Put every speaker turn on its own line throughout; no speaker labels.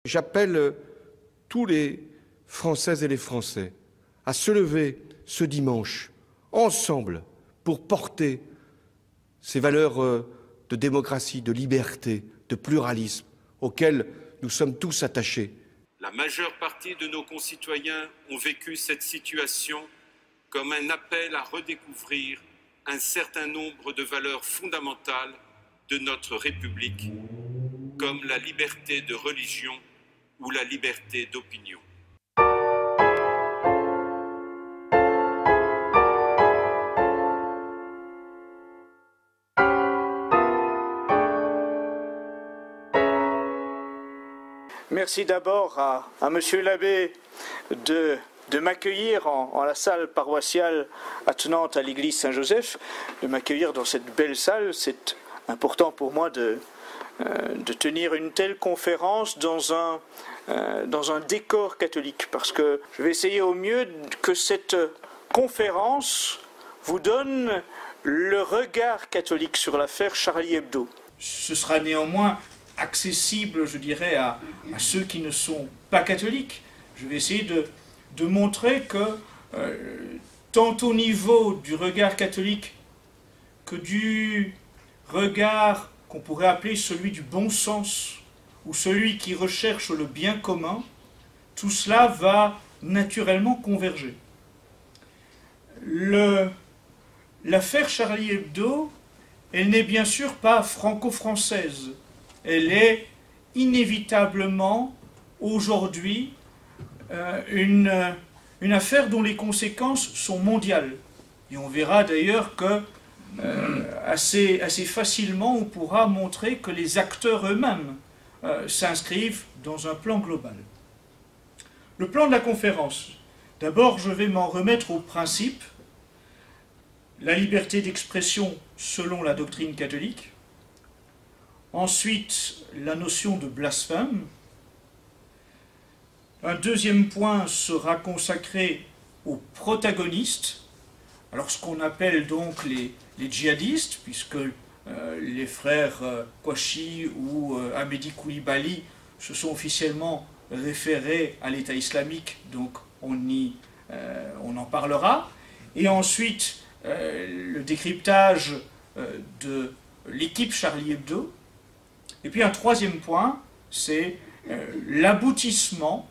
J'appelle tous les Françaises et les Français à se lever ce dimanche, ensemble, pour porter ces valeurs de démocratie, de liberté, de pluralisme, auxquelles nous sommes tous attachés.
La majeure partie de nos concitoyens ont vécu cette situation comme un appel à redécouvrir un certain nombre de valeurs fondamentales de notre République, comme la liberté de religion ou la liberté d'opinion.
Merci d'abord à Monsieur l'abbé de m'accueillir en la salle paroissiale attenante à l'église Saint-Joseph, de m'accueillir dans cette belle salle. C'est important pour moi de tenir une telle conférence dans un décor catholique, parce que je vais essayer au mieux que cette conférence vous donne le regard catholique sur l'affaire Charlie Hebdo. Ce sera néanmoins accessible, je dirais, à ceux qui ne sont pas catholiques. Je vais essayer de montrer que, tant au niveau du regard catholique que du regard qu'on pourrait appeler celui du bon sens, ou celui qui recherche le bien commun, tout cela va naturellement converger. L'affaire Charlie Hebdo, elle n'est bien sûr pas franco-française. Elle est inévitablement, aujourd'hui, une affaire dont les conséquences sont mondiales. Et on verra d'ailleurs que assez facilement, on pourra montrer que les acteurs eux-mêmes s'inscrivent dans un plan global. Le plan de la conférence. D'abord, je vais m'en remettre au principe, la liberté d'expression selon la doctrine catholique. Ensuite, la notion de blasphème. Un deuxième point sera consacré aux protagonistes, alors ce qu'on appelle donc les djihadistes, puisque les frères Kouachi ou Amédi Koulibaly se sont officiellement référés à l'État islamique, donc on en parlera. Et ensuite, le décryptage de l'équipe Charlie Hebdo. Et puis un troisième point, c'est l'aboutissement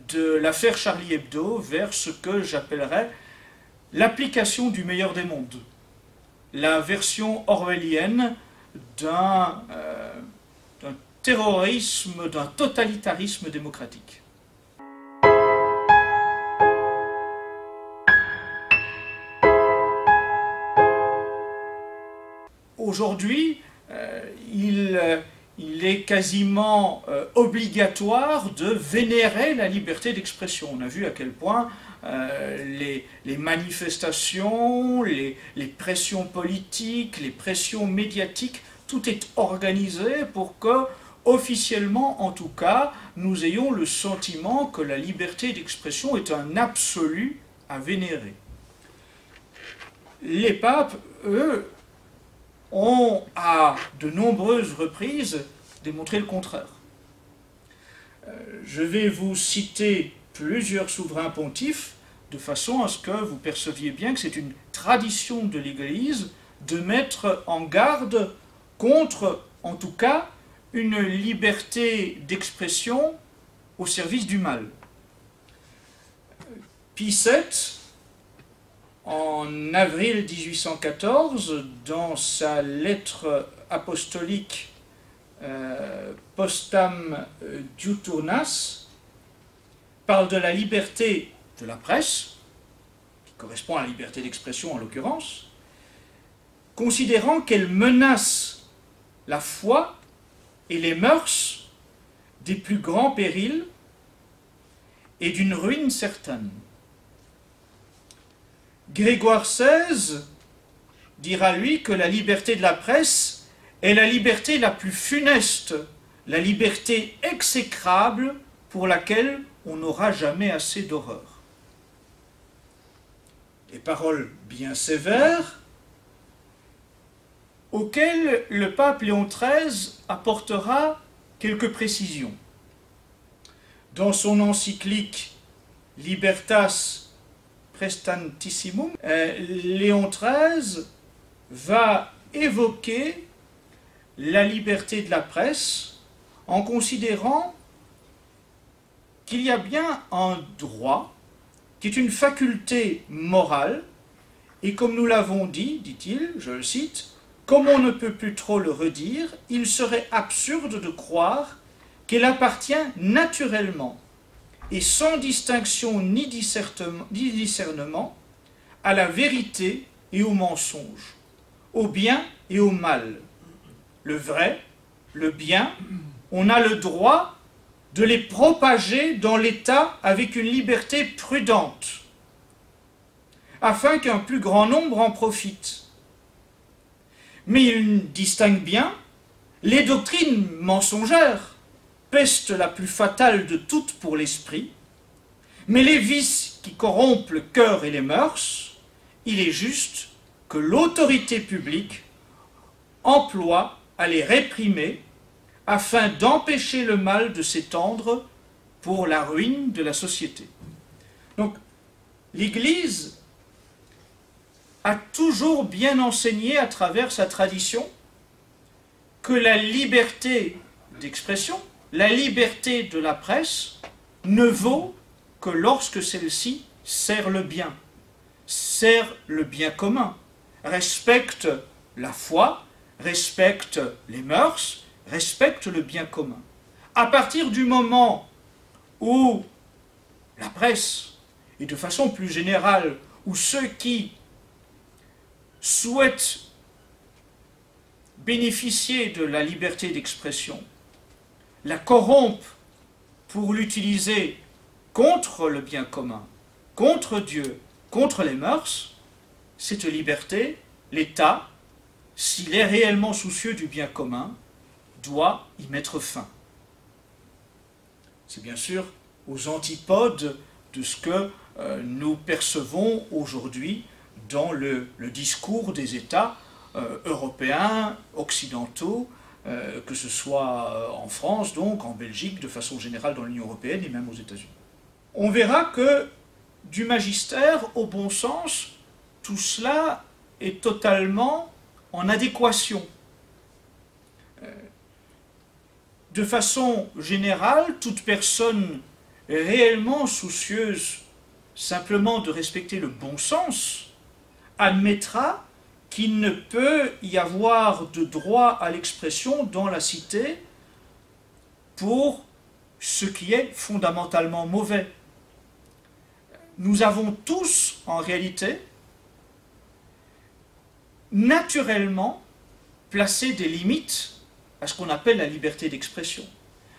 de l'affaire Charlie Hebdo vers ce que j'appellerais l'application du meilleur des mondes, la version orwellienne d'un terrorisme, d'un totalitarisme démocratique. Aujourd'hui, il est quasiment obligatoire de vénérer la liberté d'expression. On a vu à quel point les manifestations, les pressions politiques, les pressions médiatiques, tout est organisé pour que, officiellement en tout cas, nous ayons le sentiment que la liberté d'expression est un absolu à vénérer. Les papes, eux, ont à de nombreuses reprises démontré le contraire. Je vais vous citer plusieurs souverains pontifes de façon à ce que vous perceviez bien que c'est une tradition de l'Église de mettre en garde contre, en tout cas, une liberté d'expression au service du mal. Pie VII, en avril 1814, dans sa lettre apostolique Postam Diuturnas, parle de la liberté de la presse, qui correspond à la liberté d'expression en l'occurrence, considérant qu'elle menace la foi et les mœurs des plus grands périls et d'une ruine certaine. Grégoire XVI dira, lui, que la liberté de la presse est la liberté la plus funeste, la liberté exécrable pour laquelle on n'aura jamais assez d'horreur. Des paroles bien sévères auxquelles le pape Léon XIII apportera quelques précisions. Dans son encyclique Libertas Prestantissimum, Léon XIII va évoquer la liberté de la presse en considérant qu'il y a bien un droit qui est une faculté morale, et comme nous l'avons dit, dit-il, je le cite, « Comme on ne peut plus trop le redire, il serait absurde de croire qu'elle appartient naturellement et sans distinction ni discernement à la vérité et au mensonge, au bien et au mal. Le vrai, le bien, on a le droit de les propager dans l'État avec une liberté prudente, afin qu'un plus grand nombre en profite. Mais il distingue bien les doctrines mensongères, peste la plus fatale de toutes pour l'esprit, mais les vices qui corrompent le cœur et les mœurs, il est juste que l'autorité publique emploie à les réprimer afin d'empêcher le mal de s'étendre pour la ruine de la société. Donc, l'Église a toujours bien enseigné à travers sa tradition que la liberté d'expression, la liberté de la presse, ne vaut que lorsque celle-ci sert le bien commun, respecte la foi, respecte les mœurs, respecte le bien commun. À partir du moment où la presse, et de façon plus générale, où ceux qui souhaitent bénéficier de la liberté d'expression la corrompent pour l'utiliser contre le bien commun, contre Dieu, contre les mœurs, cette liberté, l'État, s'il est réellement soucieux du bien commun, doit y mettre fin. C'est bien sûr aux antipodes de ce que nous percevons aujourd'hui dans le discours des États européens, occidentaux, que ce soit en France, donc en Belgique, de façon générale dans l'Union européenne et même aux États-Unis. On verra que du magistère au bon sens, tout cela est totalement en adéquation. De façon générale, toute personne réellement soucieuse simplement de respecter le bon sens admettra qu'il ne peut y avoir de droit à l'expression dans la cité pour ce qui est fondamentalement mauvais. Nous avons tous, en réalité, naturellement placé des limites à ce qu'on appelle la liberté d'expression.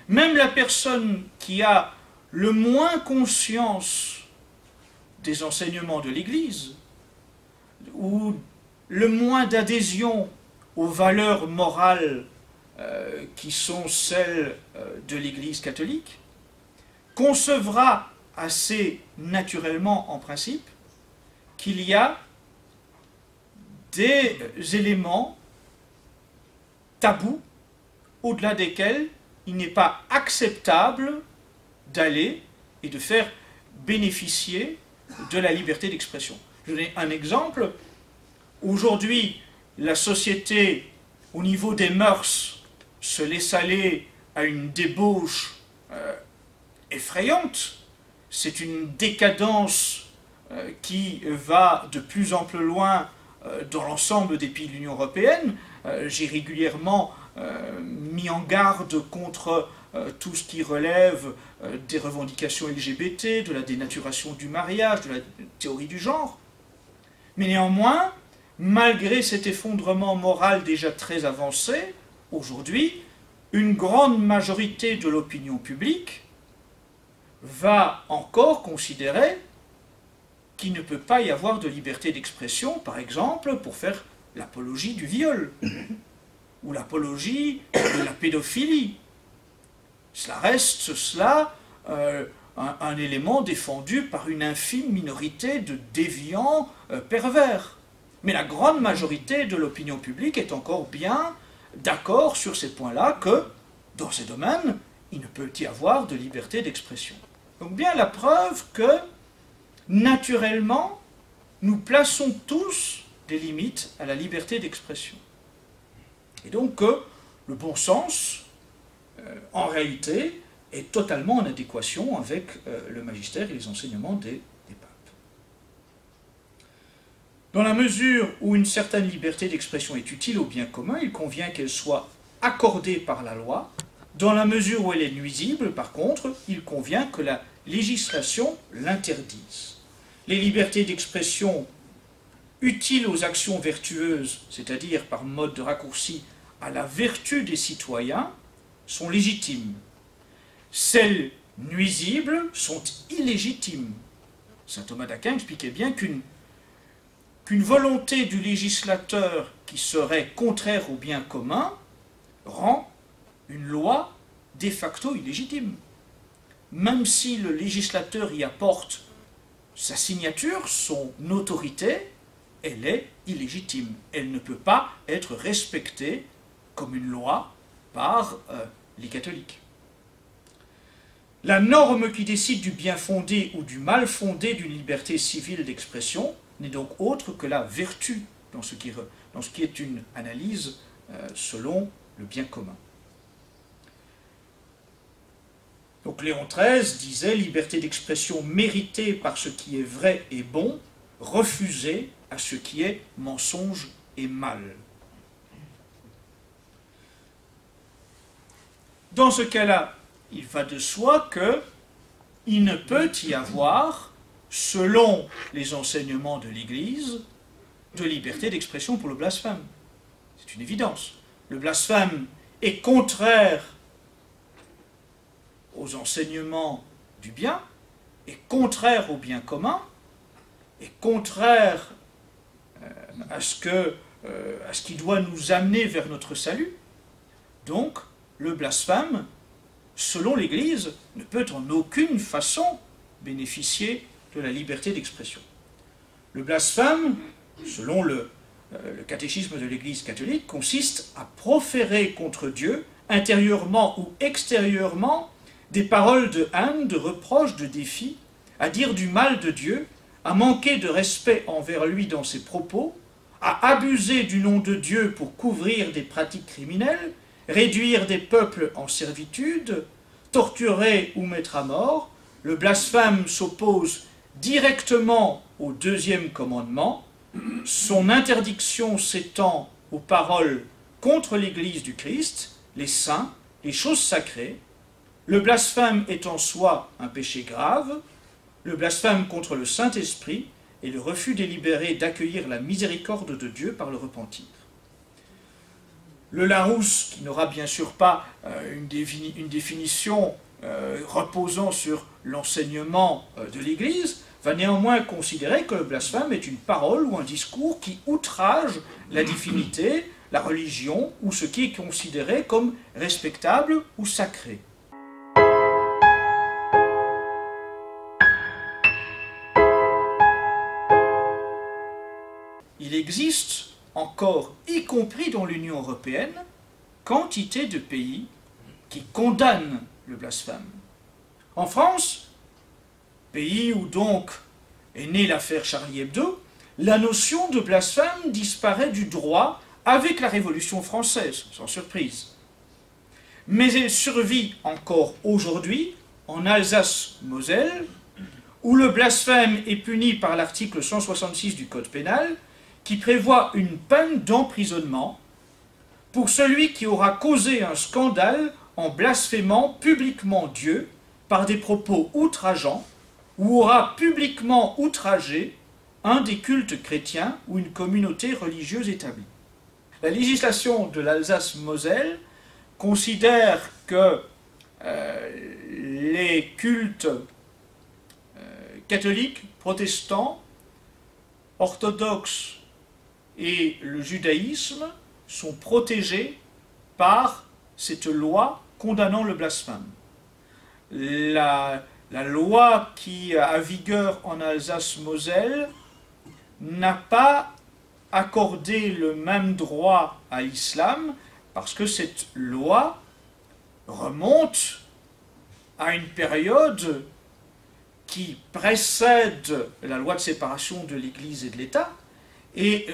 Même la personne qui a le moins conscience des enseignements de l'Église, ou le moins d'adhésion aux valeurs morales qui sont celles de l'Église catholique, concevra assez naturellement, en principe, qu'il y a des éléments tabous au-delà desquels il n'est pas acceptable d'aller et de faire bénéficier de la liberté d'expression. Je donne un exemple. Aujourd'hui, la société, au niveau des mœurs, se laisse aller à une débauche effrayante. C'est une décadence qui va de plus en plus loin dans l'ensemble des pays de l'Union européenne. J'ai régulièrement mis en garde contre tout ce qui relève des revendications LGBT, de la dénaturation du mariage, de la théorie du genre. Mais néanmoins, malgré cet effondrement moral déjà très avancé, aujourd'hui, une grande majorité de l'opinion publique va encore considérer qu'il ne peut pas y avoir de liberté d'expression, par exemple, pour faire l'apologie du viol, ou l'apologie de la pédophilie. Cela reste, un élément défendu par une infime minorité de déviants pervers. Mais la grande majorité de l'opinion publique est encore bien d'accord sur ces points-là, que dans ces domaines, il ne peut y avoir de liberté d'expression. Donc bien la preuve que, naturellement, nous plaçons tous des limites à la liberté d'expression. Et donc que le bon sens, en réalité, est totalement en adéquation avec le magistère et les enseignements des papes. Dans la mesure où une certaine liberté d'expression est utile au bien commun, il convient qu'elle soit accordée par la loi. Dans la mesure où elle est nuisible, par contre, il convient que la législation l'interdise. Les libertés d'expression utiles aux actions vertueuses, c'est-à-dire par mode de raccourci à la vertu des citoyens, sont légitimes. Celles nuisibles sont illégitimes. Saint Thomas d'Aquin expliquait bien qu'une volonté du législateur qui serait contraire au bien commun rend une loi de facto illégitime. Même si le législateur y apporte sa signature, son autorité, elle est illégitime. Elle ne peut pas être respectée comme une loi par les catholiques. La norme qui décide du bien fondé ou du mal fondé d'une liberté civile d'expression n'est donc autre que la vertu dans ce qui est une analyse selon le bien commun. Donc Léon XIII disait « Liberté d'expression méritée par ce qui est vrai et bon, refusée à ce qui est mensonge et mal. » Dans ce cas-là, il va de soi qu'il ne peut y avoir, selon les enseignements de l'Église, de liberté d'expression pour le blasphème. C'est une évidence. Le blasphème est contraire aux enseignements du bien, est contraire au bien commun, est contraire à ce qui doit nous amener vers notre salut. Donc, le blasphème, selon l'Église, ne peut en aucune façon bénéficier de la liberté d'expression. Le blasphème, selon le catéchisme de l'Église catholique, consiste à proférer contre Dieu, intérieurement ou extérieurement, des paroles de haine, de reproche, de défi, à dire du mal de Dieu, à manquer de respect envers lui dans ses propos, à abuser du nom de Dieu pour couvrir des pratiques criminelles, réduire des peuples en servitude, torturer ou mettre à mort. Le blasphème s'oppose directement au deuxième commandement. Son interdiction s'étend aux paroles contre l'Église du Christ, les saints, les choses sacrées. Le blasphème est en soi un péché grave. Le blasphème contre le Saint-Esprit est le refus délibéré d'accueillir la miséricorde de Dieu par le repentir. Le Larousse, qui n'aura bien sûr pas une définition reposant sur l'enseignement de l'Église, va néanmoins considérer que le blasphème est une parole ou un discours qui outrage la divinité, la religion ou ce qui est considéré comme respectable ou sacré. Il existe encore, y compris dans l'Union européenne, quantité de pays qui condamnent le blasphème. En France, pays où donc est née l'affaire Charlie Hebdo, la notion de blasphème disparaît du droit avec la Révolution française, sans surprise. Mais elle survit encore aujourd'hui en Alsace-Moselle, où le blasphème est puni par l'article 166 du Code pénal, qui prévoit une peine d'emprisonnement pour celui qui aura causé un scandale en blasphémant publiquement Dieu par des propos outrageants ou aura publiquement outragé un des cultes chrétiens ou une communauté religieuse établie. La législation de l'Alsace-Moselle considère que les cultes catholiques, protestants, orthodoxes et le judaïsme sont protégés par cette loi condamnant le blasphème. La loi qui a vigueur en Alsace-Moselle n'a pas accordé le même droit à l'islam parce que cette loi remonte à une période qui précède la loi de séparation de l'Église et de l'État, et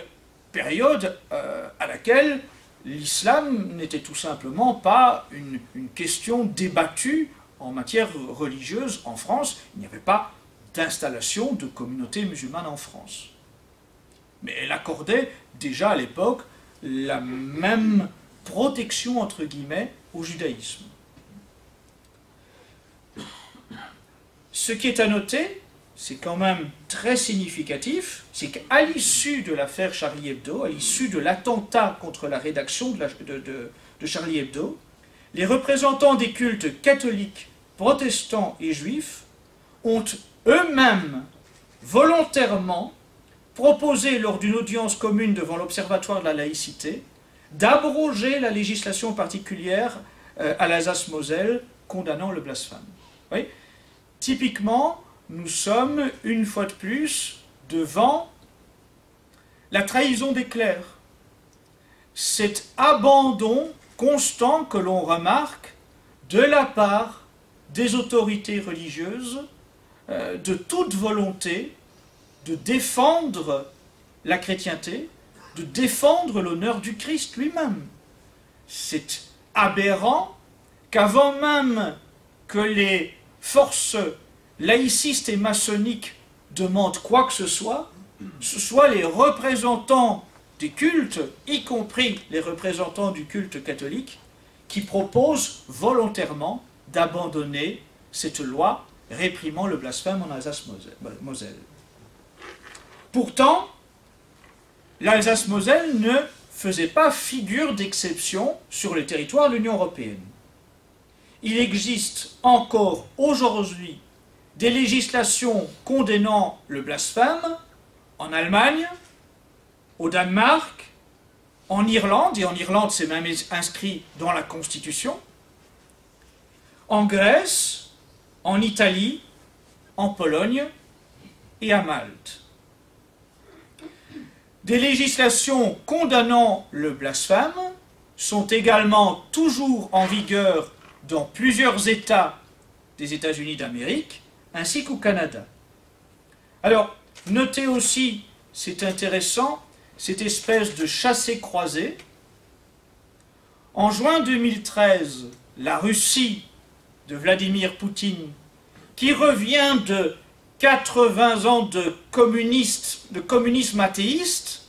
période à laquelle l'islam n'était tout simplement pas une question débattue en matière religieuse en France. Il n'y avait pas d'installation de communauté musulmane en France. Mais elle accordait déjà à l'époque la même protection, entre guillemets, au judaïsme. Ce qui est à noter, c'est quand même très significatif, c'est qu'à l'issue de l'affaire Charlie Hebdo, à l'issue de l'attentat contre la rédaction de Charlie Hebdo, les représentants des cultes catholiques, protestants et juifs ont eux-mêmes volontairement proposé lors d'une audience commune devant l'Observatoire de la laïcité d'abroger la législation particulière à l'Alsace-Moselle condamnant le blasphème. Oui. Typiquement, nous sommes, une fois de plus, devant la trahison des clercs. Cet abandon constant que l'on remarque de la part des autorités religieuses de toute volonté de défendre la chrétienté, de défendre l'honneur du Christ lui-même. C'est aberrant qu'avant même que les forces laïcistes et maçonniques demandent quoi que ce soit les représentants des cultes, y compris les représentants du culte catholique, qui proposent volontairement d'abandonner cette loi réprimant le blasphème en Alsace-Moselle. Pourtant, l'Alsace-Moselle ne faisait pas figure d'exception sur le territoire de l'Union européenne. Il existe encore aujourd'hui des législations condamnant le blasphème en Allemagne, au Danemark, en Irlande, et en Irlande c'est même inscrit dans la Constitution, en Grèce, en Italie, en Pologne et à Malte. Des législations condamnant le blasphème sont également toujours en vigueur dans plusieurs États des États-Unis d'Amérique, ainsi qu'au Canada. Alors, notez aussi, c'est intéressant, cette espèce de chassé-croisé. En juin 2013, la Russie de Vladimir Poutine, qui revient de 80 ans de communisme athéiste,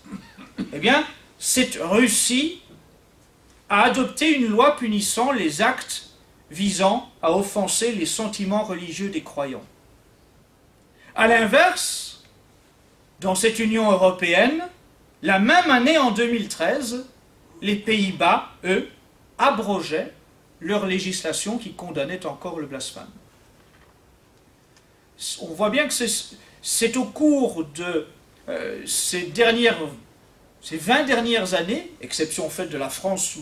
eh bien, cette Russie a adopté une loi punissant les actes visant à offenser les sentiments religieux des croyants. A l'inverse, dans cette Union européenne, la même année, en 2013, les Pays-Bas, eux, abrogeaient leur législation qui condamnait encore le blasphème. On voit bien que c'est au cours de ces 20 dernières années, exception faite de la France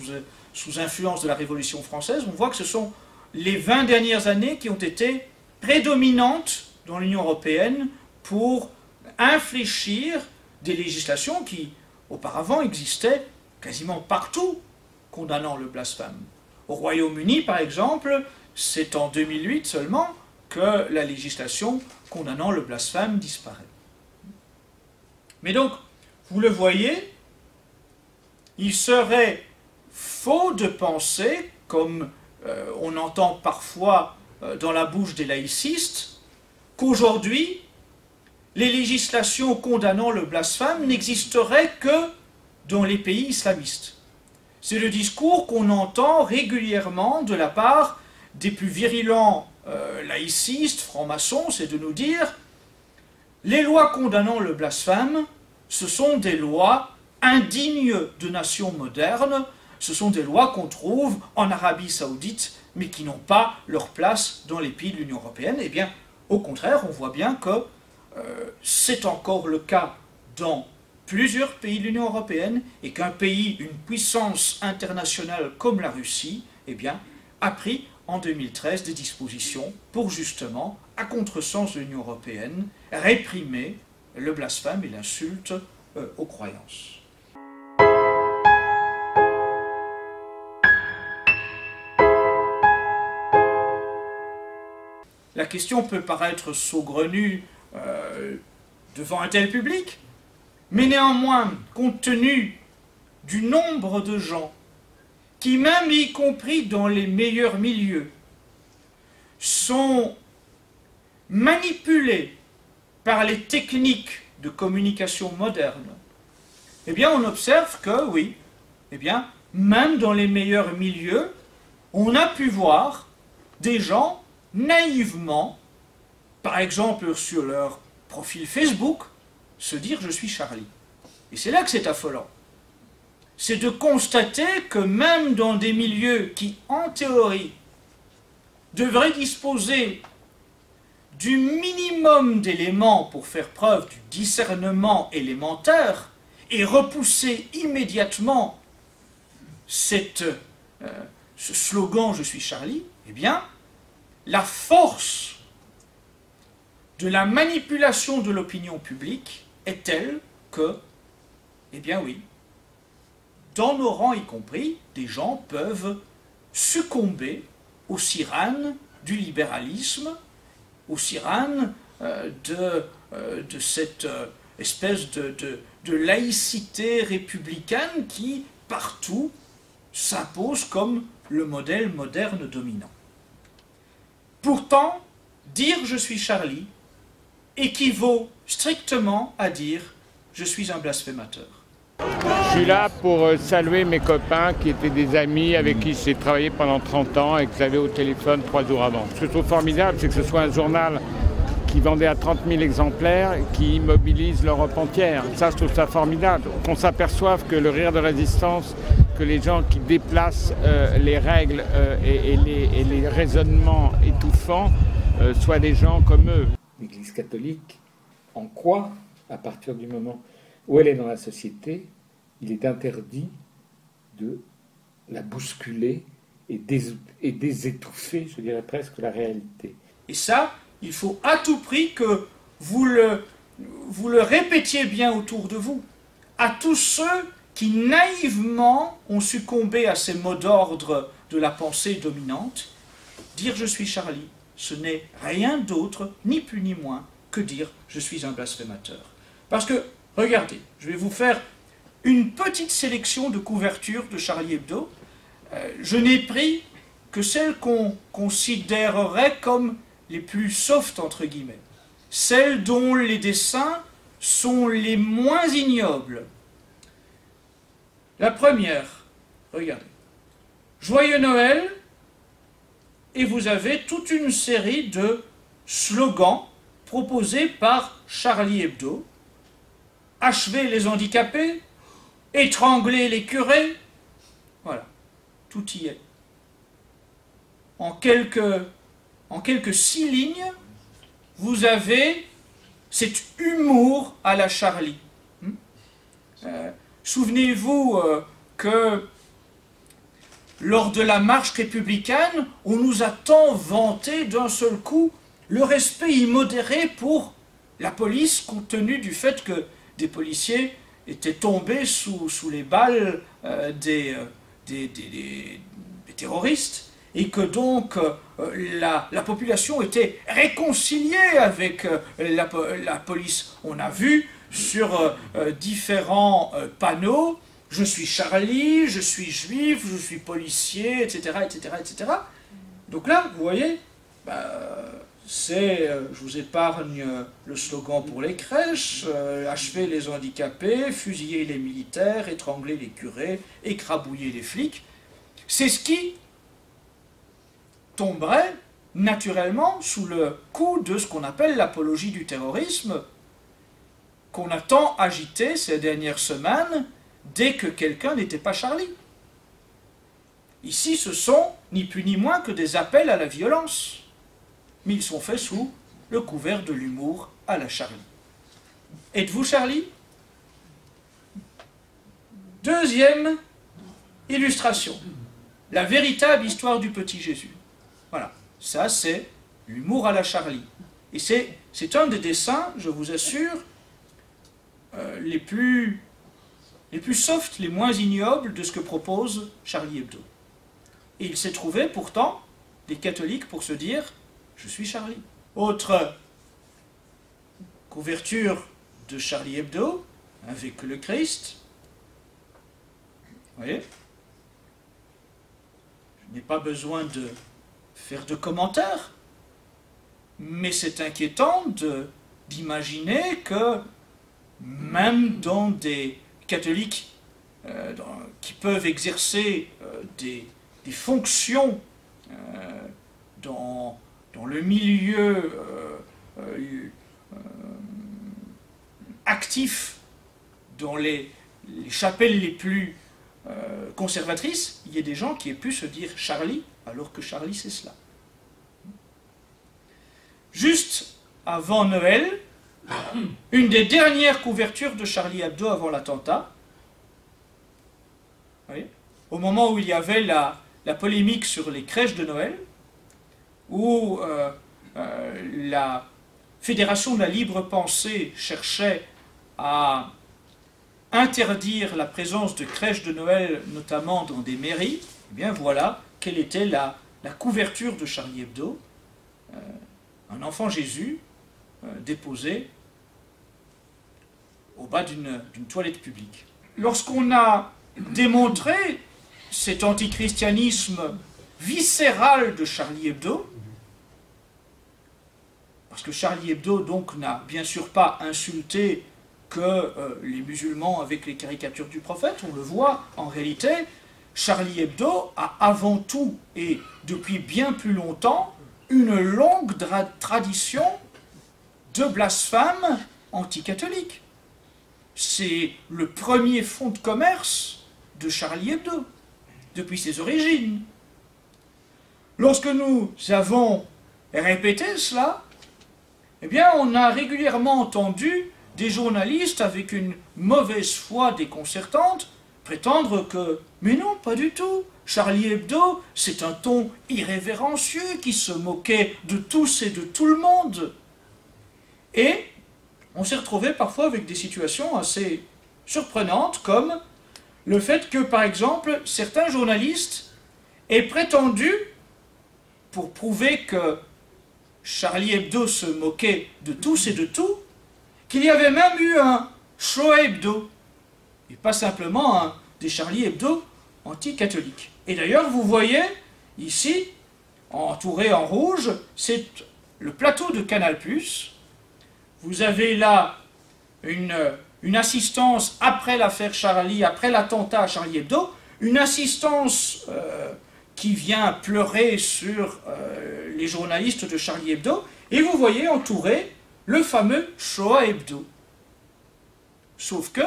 sous influence de la Révolution française, on voit que ce sont les 20 dernières années qui ont été prédominantes dans l'Union européenne pour infléchir des législations qui, auparavant, existaient quasiment partout condamnant le blasphème. Au Royaume-Uni, par exemple, c'est en 2008 seulement que la législation condamnant le blasphème disparaît. Mais donc, vous le voyez, il serait faux de penser, comme on entend parfois dans la bouche des laïcistes, qu'aujourd'hui, les législations condamnant le blasphème n'existeraient que dans les pays islamistes. C'est le discours qu'on entend régulièrement de la part des plus virulents laïcistes, francs-maçons, c'est de nous dire les lois condamnant le blasphème, ce sont des lois indignes de nations modernes, ce sont des lois qu'on trouve en Arabie Saoudite, mais qui n'ont pas leur place dans les pays de l'Union européenne. Eh bien, au contraire, on voit bien que c'est encore le cas dans plusieurs pays de l'Union européenne, et qu'un pays, une puissance internationale comme la Russie, eh bien, a pris en 2013 des dispositions pour justement, à contresens de l'Union européenne, réprimer le blasphème et l'insulte aux croyances. la question peut paraître saugrenue devant un tel public, mais néanmoins, compte tenu du nombre de gens qui, même y compris dans les meilleurs milieux, sont manipulés par les techniques de communication modernes, eh bien on observe que, oui, eh bien, même dans les meilleurs milieux, on a pu voir des gens naïvement, par exemple sur leur profil Facebook, se dire « je suis Charlie ». Et c'est là que c'est affolant. C'est de constater que même dans des milieux qui, en théorie, devraient disposer du minimum d'éléments pour faire preuve du discernement élémentaire et repousser immédiatement ce slogan « je suis Charlie », eh bien, la force de la manipulation de l'opinion publique est telle que, eh bien oui, dans nos rangs y compris, des gens peuvent succomber aux sirènes du libéralisme, aux sirènes de cette espèce de laïcité républicaine qui, partout, s'impose comme le modèle moderne dominant. Pourtant, dire « je suis Charlie » équivaut strictement à dire « je suis un blasphémateur ».
Je suis là pour saluer mes copains qui étaient des amis avec qui j'ai travaillé pendant 30 ans et que j'avais au téléphone 3 jours avant. Ce que je trouve formidable, c'est que ce soit un journal qui vendait à 30 000 exemplaires, qui mobilise l'Europe entière. Ça, je trouve ça formidable. Qu'on s'aperçoive que le rire de résistance, que les gens qui déplacent les règles et les raisonnements étouffants soient des gens comme eux.
L'Église catholique, en quoi, à partir du moment où elle est dans la société, il est interdit de la bousculer et désétouffer, je dirais presque, la réalité.
Et ça, il faut à tout prix que vous le répétiez bien autour de vous. À tous ceux qui naïvement ont succombé à ces mots d'ordre de la pensée dominante, dire « je suis Charlie », ce n'est rien d'autre, ni plus ni moins, que dire « je suis un blasphémateur ». Parce que, regardez, je vais vous faire une petite sélection de couvertures de Charlie Hebdo. Je n'ai pris que celles qu'on considérerait comme les plus soft, entre guillemets. Celles dont les dessins sont les moins ignobles. La première, regardez. Joyeux Noël, et vous avez toute une série de slogans proposés par Charlie Hebdo. Achever les handicapés, étrangler les curés. Voilà, tout y est. En quelques 6 lignes, vous avez cet humour à la Charlie. Souvenez-vous que lors de la marche républicaine, on nous a tant vanté d'un seul coup le respect immodéré pour la police, compte tenu du fait que des policiers étaient tombés sous les balles des terroristes, et que donc la population était réconciliée avec la police. On a vu sur différents panneaux « Je suis Charlie, je suis juif, je suis policier, etc. etc., etc. » Donc là, vous voyez, je vous épargne le slogan pour les crèches, achever les handicapés, fusiller les militaires, étrangler les curés, écrabouiller les flics. C'est ce qui tomberait naturellement sous le coup de ce qu'on appelle l'apologie du terrorisme, qu'on a tant agité ces dernières semaines dès que quelqu'un n'était pas Charlie. Ici, ce sont ni plus ni moins que des appels à la violence, mais ils sont faits sous le couvert de l'humour à la Charlie. Êtes-vous Charlie? Deuxième illustration, la véritable histoire du petit Jésus. Voilà, ça c'est l'humour à la Charlie. Et c'est un des dessins, je vous assure, les plus soft, les moins ignobles de ce que propose Charlie Hebdo. Et il s'est trouvé pourtant des catholiques pour se dire je suis Charlie. Autre couverture de Charlie Hebdo, avec le Christ. Vous voyez? Je n'ai pas besoin de faire de commentaires, mais c'est inquiétant d'imaginer que même dans des catholiques qui peuvent exercer des fonctions dans le milieu actif, dans les chapelles les plus conservatrices, il y a des gens qui aient pu se dire Charlie, alors que Charlie c'est cela. Juste avant Noël, une des dernières couvertures de Charlie Hebdo avant l'attentat, au moment où il y avait la polémique sur les crèches de Noël, où la Fédération de la libre pensée cherchait à interdire la présence de crèches de Noël, notamment dans des mairies, eh bien voilà quelle était la couverture de Charlie Hebdo. Un enfant Jésus déposé au bas d'une toilette publique. Lorsqu'on a démontré cet antichristianisme viscéral de Charlie Hebdo, parce que Charlie Hebdo donc n'a bien sûr pas insulté que les musulmans avec les caricatures du prophète, on le voit en réalité, Charlie Hebdo a avant tout et depuis bien plus longtemps une longue tradition de blasphème anticatholique. C'est le premier fonds de commerce de Charlie Hebdo, depuis ses origines. Lorsque nous avons répété cela, eh bien, on a régulièrement entendu des journalistes avec une mauvaise foi déconcertante prétendre que « mais non, pas du tout, Charlie Hebdo, c'est un ton irrévérencieux qui se moquait de tous et de tout le monde. » Et on s'est retrouvé parfois avec des situations assez surprenantes, comme le fait que, par exemple, certains journalistes aient prétendu, pour prouver que Charlie Hebdo se moquait de tous et de tout, qu'il y avait même eu un Shoah Hebdo, et pas simplement des Charlie Hebdo anti-catholiques. Et d'ailleurs, vous voyez, ici, entouré en rouge, c'est le plateau de Canal+. Vous avez là une assistance après l'affaire Charlie, après l'attentat à Charlie Hebdo, une assistance qui vient pleurer sur les journalistes de Charlie Hebdo, et vous voyez entouré le fameux Shoah Hebdo. Sauf que,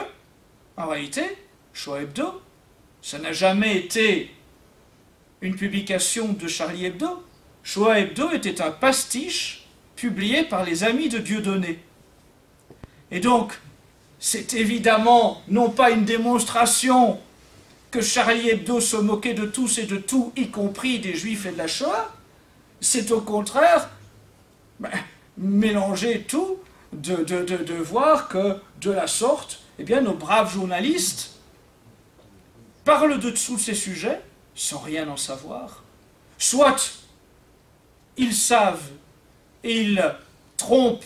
en réalité, Shoah Hebdo, ça n'a jamais été une publication de Charlie Hebdo. Shoah Hebdo était un pastiche publié par les Amis de Dieudonné. Et donc, c'est évidemment non pas une démonstration que Charlie Hebdo se moquait de tous et de tout, y compris des Juifs et de la Shoah, c'est au contraire mélanger tout, de voir que de la sorte, eh bien, nos braves journalistes parlent de tous ces sujets sans rien en savoir. Soit ils savent et ils trompent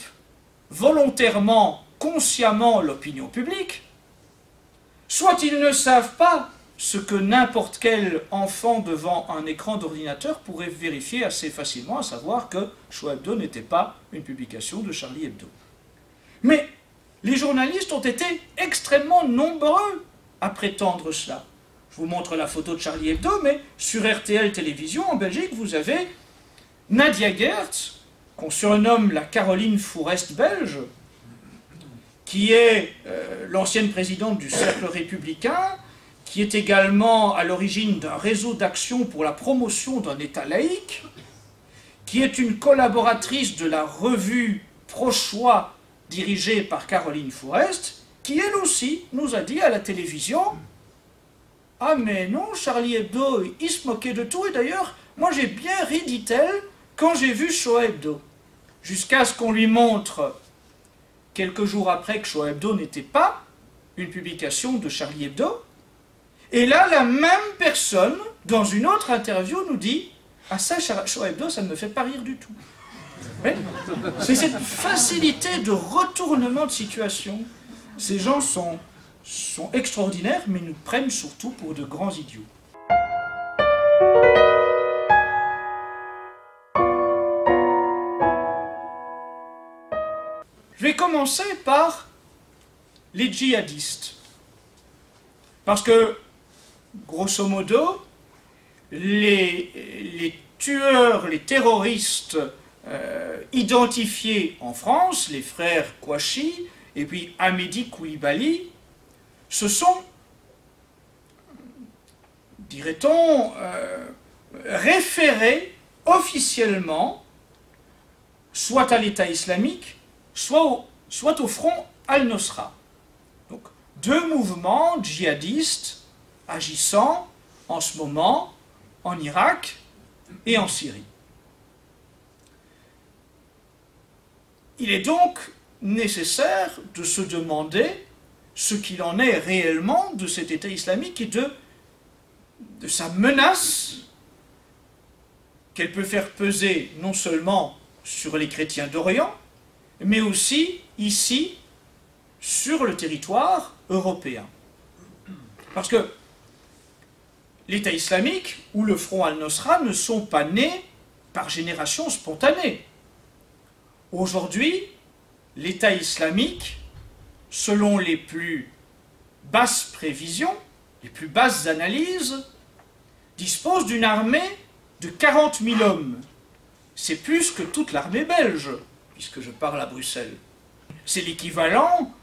volontairement, consciemment l'opinion publique, soit ils ne savent pas ce que n'importe quel enfant devant un écran d'ordinateur pourrait vérifier assez facilement, à savoir que Shoah Hebdo n'était pas une publication de Charlie Hebdo. Mais les journalistes ont été extrêmement nombreux à prétendre cela. Je vous montre la photo de Charlie Hebdo, mais sur RTL Télévision, en Belgique, vous avez Nadia Geerts, qu'on surnomme la Caroline Fourest belge, qui est l'ancienne présidente du Cercle républicain, qui est également à l'origine d'un réseau d'action pour la promotion d'un État laïque, qui est une collaboratrice de la revue Pro-Choix dirigée par Caroline Fourest, qui elle aussi nous a dit à la télévision « Ah mais non, Charlie Hebdo, il se moquait de tout, et d'ailleurs, moi j'ai bien ri, dit-elle, quand j'ai vu Shoah Hebdo. » Jusqu'à ce qu'on lui montre, quelques jours après, que Shoah Hebdo n'était pas une publication de Charlie Hebdo. Et là, la même personne, dans une autre interview, nous dit « Ah ça, Shoah Hebdo, ça ne me fait pas rire du tout. » Ouais. C'est cette facilité de retournement de situation. Ces gens sont extraordinaires, mais nous prennent surtout pour de grands idiots. Je vais commencer par les djihadistes. Parce que, grosso modo, les tueurs, les terroristes identifiés en France, les frères Kouachi et puis Hamidi Koulibaly, se sont, dirait-on, référés officiellement soit à l'État islamique, soit au front Al-Nosra. Donc, deux mouvements djihadistes agissant en ce moment en Irak et en Syrie. Il est donc nécessaire de se demander ce qu'il en est réellement de cet État islamique et de sa menace qu'elle peut faire peser non seulement sur les chrétiens d'Orient, mais aussi ici, sur le territoire européen. Parce que l'État islamique ou le Front Al-Nosra ne sont pas nés par génération spontanée. Aujourd'hui, l'État islamique, selon les plus basses prévisions, les plus basses analyses, dispose d'une armée de 40 000 hommes. C'est plus que toute l'armée belge, puisque je parle à Bruxelles. C'est l'équivalent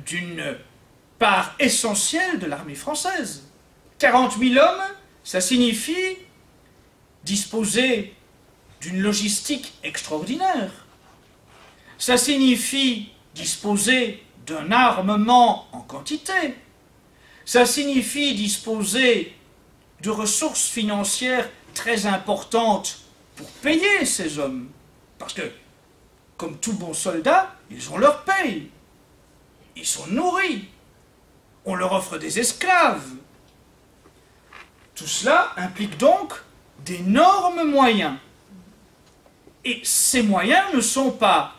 d'une part essentielle de l'armée française. 40 000 hommes, ça signifie disposer d'une logistique extraordinaire. Ça signifie disposer d'un armement en quantité. Ça signifie disposer de ressources financières très importantes pour payer ces hommes. Parce que, comme tout bon soldat, ils ont leur paye. Ils sont nourris. On leur offre des esclaves. Tout cela implique donc d'énormes moyens. Et ces moyens ne sont pas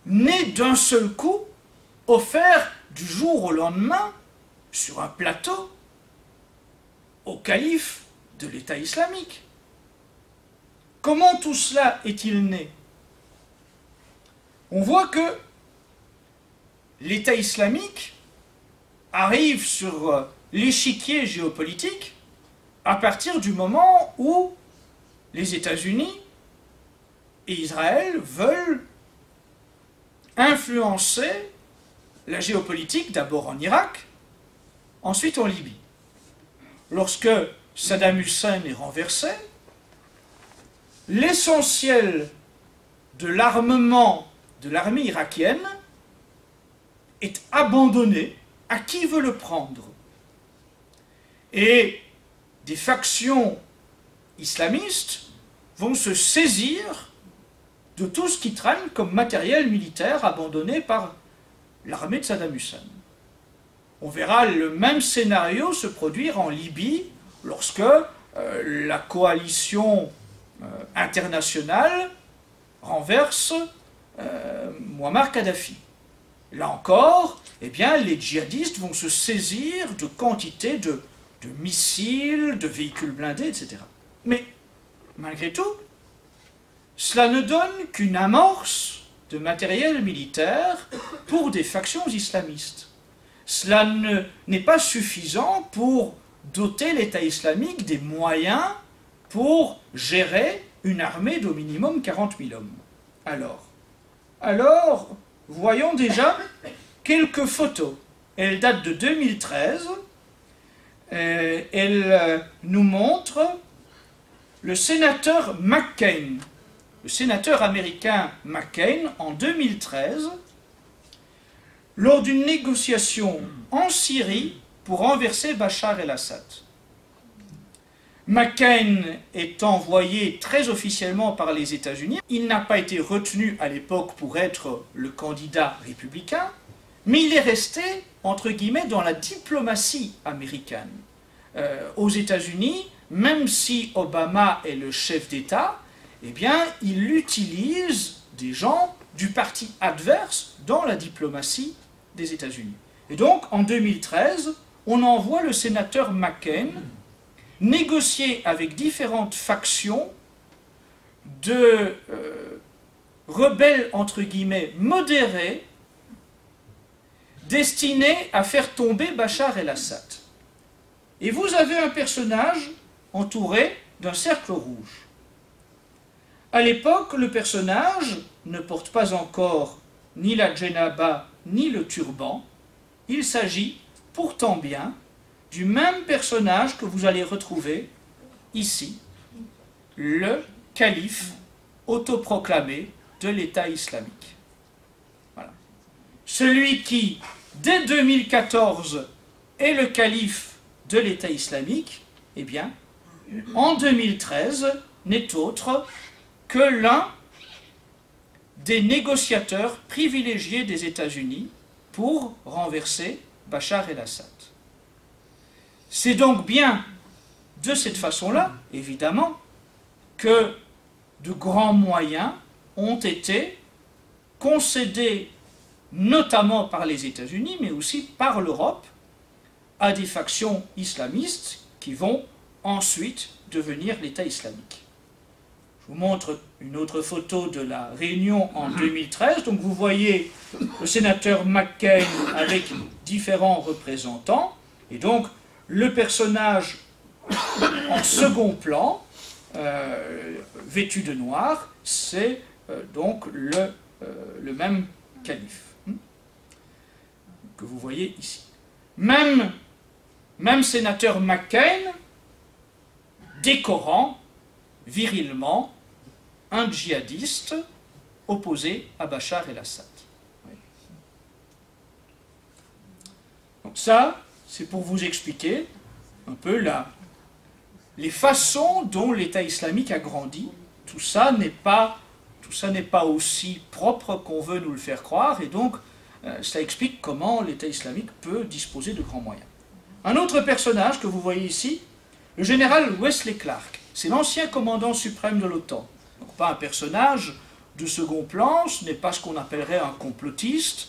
nés d'un seul coup, offerts du jour au lendemain, sur un plateau, au calife de l'État islamique. Comment tout cela est-il né? On voit que l'État islamique arrive sur l'échiquier géopolitique à partir du moment où les États-Unis et Israël veulent influencer la géopolitique, d'abord en Irak, ensuite en Libye. Lorsque Saddam Hussein est renversé, l'essentiel de l'armement de l'armée irakienne est abandonné à qui veut le prendre. Et des factions islamistes vont se saisir de tout ce qui traîne comme matériel militaire abandonné par l'armée de Saddam Hussein. On verra le même scénario se produire en Libye lorsque la coalition internationale renverse Muammar Kadhafi. Là encore, eh bien, les djihadistes vont se saisir de quantités de missiles, de véhicules blindés, etc. Mais, malgré tout, cela ne donne qu'une amorce de matériel militaire pour des factions islamistes. Cela n'est pas suffisant pour doter l'État islamique des moyens pour gérer une armée d'au minimum 40 000 hommes. Alors, voyons déjà quelques photos. Elles datent de 2013. Elles nous montrent le sénateur McCain, le sénateur américain McCain, en 2013, lors d'une négociation en Syrie pour renverser Bachar el-Assad. McCain est envoyé très officiellement par les États-Unis. Il n'a pas été retenu à l'époque pour être le candidat républicain, mais il est resté, entre guillemets, dans la diplomatie américaine. Aux États-Unis, même si Obama est le chef d'État, eh bien, il utilise des gens du parti adverse dans la diplomatie des États-Unis. Et donc, en 2013, on envoie le sénateur McCain négocier avec différentes factions de rebelles, entre guillemets, modérés, destinés à faire tomber Bachar el-Assad. Et vous avez un personnage entouré d'un cercle rouge. À l'époque, le personnage ne porte pas encore ni la djellaba ni le turban. Il s'agit pourtant bien du même personnage que vous allez retrouver ici, le calife autoproclamé de l'État islamique. Voilà. Celui qui, dès 2014, est le calife de l'État islamique, eh bien, en 2013, n'est autre que l'un des négociateurs privilégiés des États-Unis pour renverser Bachar el-Assad. C'est donc bien de cette façon-là, évidemment, que de grands moyens ont été concédés, notamment par les États-Unis, mais aussi par l'Europe, à des factions islamistes qui vont ensuite devenir l'État islamique. Je vous montre une autre photo de la réunion en 2013. Donc vous voyez le sénateur McCain avec différents représentants. Et donc le personnage en second plan, vêtu de noir, c'est donc le même calife que vous voyez ici. Même sénateur McCain décorant virilement un djihadiste opposé à Bachar el-Assad. Donc ça, c'est pour vous expliquer un peu les façons dont l'État islamique a grandi. Tout ça n'est pas aussi propre qu'on veut nous le faire croire, et donc ça explique comment l'État islamique peut disposer de grands moyens. Un autre personnage que vous voyez ici, le général Wesley Clark. C'est l'ancien commandant suprême de l'OTAN. Donc pas un personnage de second plan, ce n'est pas ce qu'on appellerait un complotiste.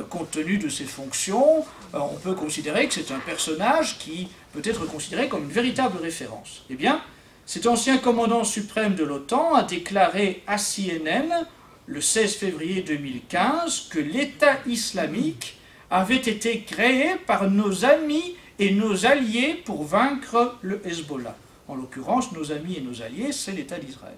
Compte tenu de ses fonctions, on peut considérer que c'est un personnage qui peut être considéré comme une véritable référence. Eh bien, cet ancien commandant suprême de l'OTAN a déclaré à CNN, le 16 février 2015, que l'État islamique avait été créé par nos amis et nos alliés pour vaincre le Hezbollah. En l'occurrence, nos amis et nos alliés, c'est l'État d'Israël.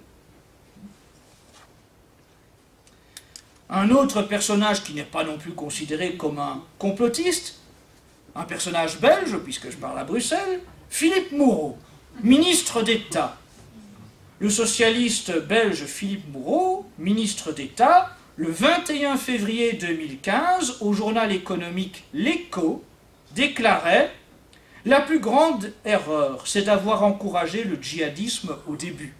Un autre personnage qui n'est pas non plus considéré comme un complotiste, un personnage belge, puisque je parle à Bruxelles, Philippe Moureau, ministre d'État. Le socialiste belge Philippe Moureau, ministre d'État, le 21 février 2015, au journal économique L'Écho, déclarait « La plus grande erreur, c'est d'avoir encouragé le djihadisme au début.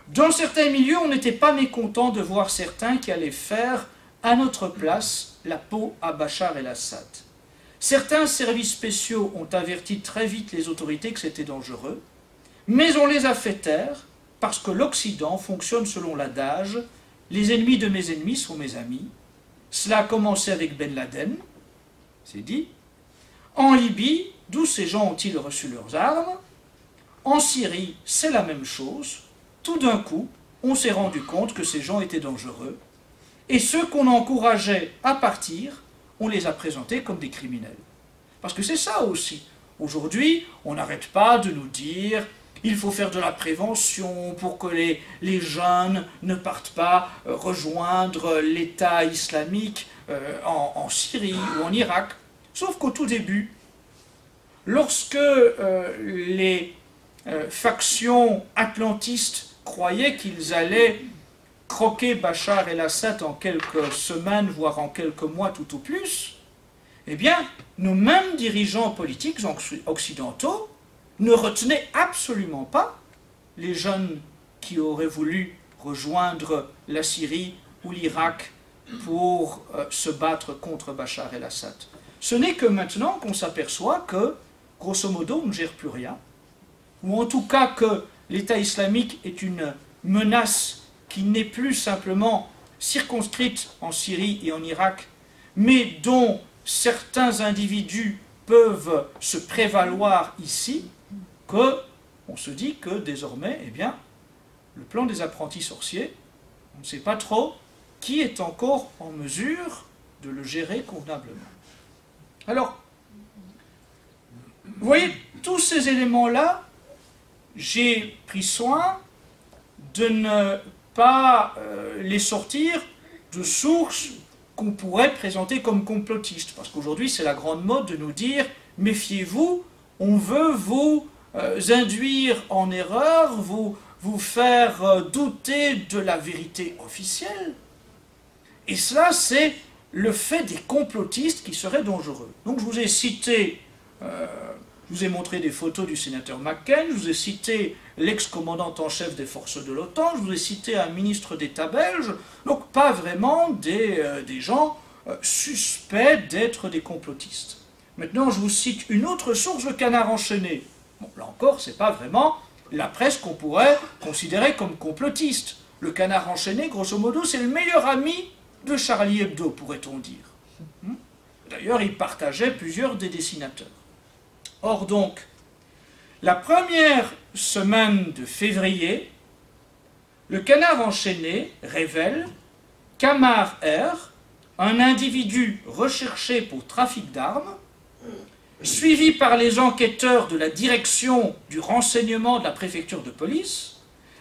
Dans certains milieux, on n'était pas mécontent de voir certains qui allaient faire à notre place la peau à Bachar el-Assad. Certains services spéciaux ont averti très vite les autorités que c'était dangereux, mais on les a fait taire parce que l'Occident fonctionne selon l'adage « Les ennemis de mes ennemis sont mes amis ». Cela a commencé avec Ben Laden, c'est dit. En Libye, d'où ces gens ont-ils reçu leurs armes? En Syrie, c'est la même chose. Tout d'un coup, on s'est rendu compte que ces gens étaient dangereux. Et ceux qu'on encourageait à partir, on les a présentés comme des criminels. Parce que c'est ça aussi. Aujourd'hui, on n'arrête pas de nous dire il faut faire de la prévention pour que les jeunes ne partent pas rejoindre l'État islamique en Syrie ou en Irak. Sauf qu'au tout début, lorsque les factions atlantistes croyaient qu'ils allaient croquer Bachar el-Assad en quelques semaines, voire en quelques mois tout au plus, eh bien, nos mêmes dirigeants politiques occidentaux ne retenaient absolument pas les jeunes qui auraient voulu rejoindre la Syrie ou l'Irak pour se battre contre Bachar el-Assad. Ce n'est que maintenant qu'on s'aperçoit que, grosso modo, on ne gère plus rien, ou en tout cas que l'État islamique est une menace qui n'est plus simplement circonscrite en Syrie et en Irak, mais dont certains individus peuvent se prévaloir ici, qu'on se dit que désormais, eh bien, le plan des apprentis sorciers, on ne sait pas trop qui est encore en mesure de le gérer convenablement. Alors, vous voyez, tous ces éléments-là, j'ai pris soin de ne pas les sortir de sources qu'on pourrait présenter comme complotistes. Parce qu'aujourd'hui, c'est la grande mode de nous dire « méfiez-vous, on veut vous induire en erreur, vous faire douter de la vérité officielle. » Et cela, c'est le fait des complotistes qui seraient dangereux. Donc je vous ai cité, je vous ai montré des photos du sénateur McCain, je vous ai cité l'ex-commandant en chef des forces de l'OTAN, je vous ai cité un ministre d'État belge, donc pas vraiment des gens suspects d'être des complotistes. Maintenant, je vous cite une autre source, le Canard enchaîné. Bon, là encore, c'est pas vraiment la presse qu'on pourrait considérer comme complotiste. Le Canard enchaîné, grosso modo, c'est le meilleur ami de Charlie Hebdo, pourrait-on dire. D'ailleurs, il partageait plusieurs des dessinateurs. Or donc, la première semaine de février, le Canard enchaîné révèle qu'Amar R, un individu recherché pour trafic d'armes, suivi par les enquêteurs de la direction du renseignement de la préfecture de police,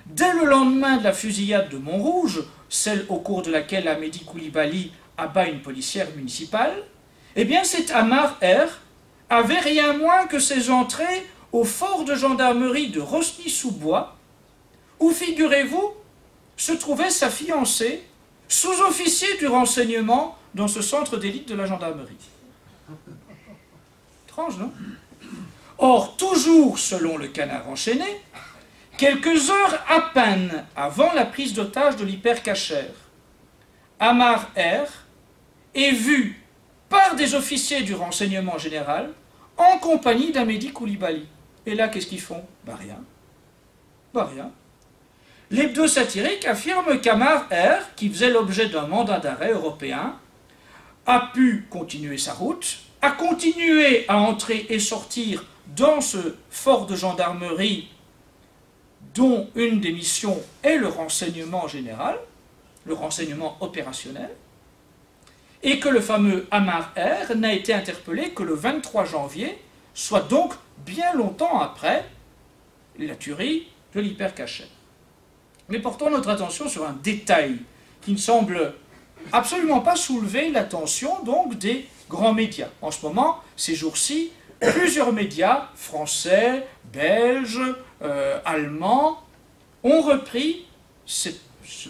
dès le lendemain de la fusillade de Montrouge, celle au cours de laquelle Amédi Koulibaly abat une policière municipale, eh bien cet Amar R avait rien moins que ses entrées au fort de gendarmerie de Rosny-sous-Bois, où, figurez-vous, se trouvait sa fiancée, sous-officier du renseignement dans ce centre d'élite de la gendarmerie. Étrange, non? Or, toujours selon le Canard enchaîné, quelques heures à peine avant la prise d'otage de l'hypercacher, Amar R est vu par des officiers du renseignement général en compagnie d'Amédi Koulibaly. Et là, qu'est-ce qu'ils font? Ben rien. Ben rien. L'hebdo satirique affirme qu'Amar R, qui faisait l'objet d'un mandat d'arrêt européen, a pu continuer sa route, a continué à entrer et sortir dans ce fort de gendarmerie dont une des missions est le renseignement général, le renseignement opérationnel, et que le fameux Amar R n'a été interpellé que le 23 janvier, soit donc bien longtemps après la tuerie de l'hypercacher. Mais portons notre attention sur un détail qui ne semble absolument pas soulever l'attention donc des grands médias. En ce moment, ces jours-ci, plusieurs médias français, belges, allemands ont repris ce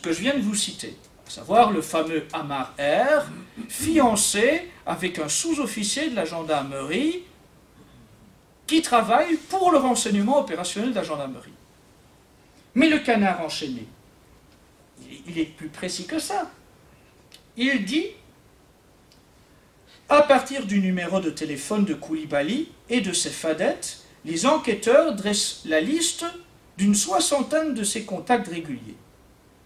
que je viens de vous citer, à savoir le fameux Amar R, fiancé avec un sous-officier de la gendarmerie qui travaille pour le renseignement opérationnel de la gendarmerie. Mais le Canard enchaîné, il est plus précis que ça. Il dit, à partir du numéro de téléphone de Koulibaly et de ses fadettes, les enquêteurs dressent la liste d'une soixantaine de ses contacts réguliers.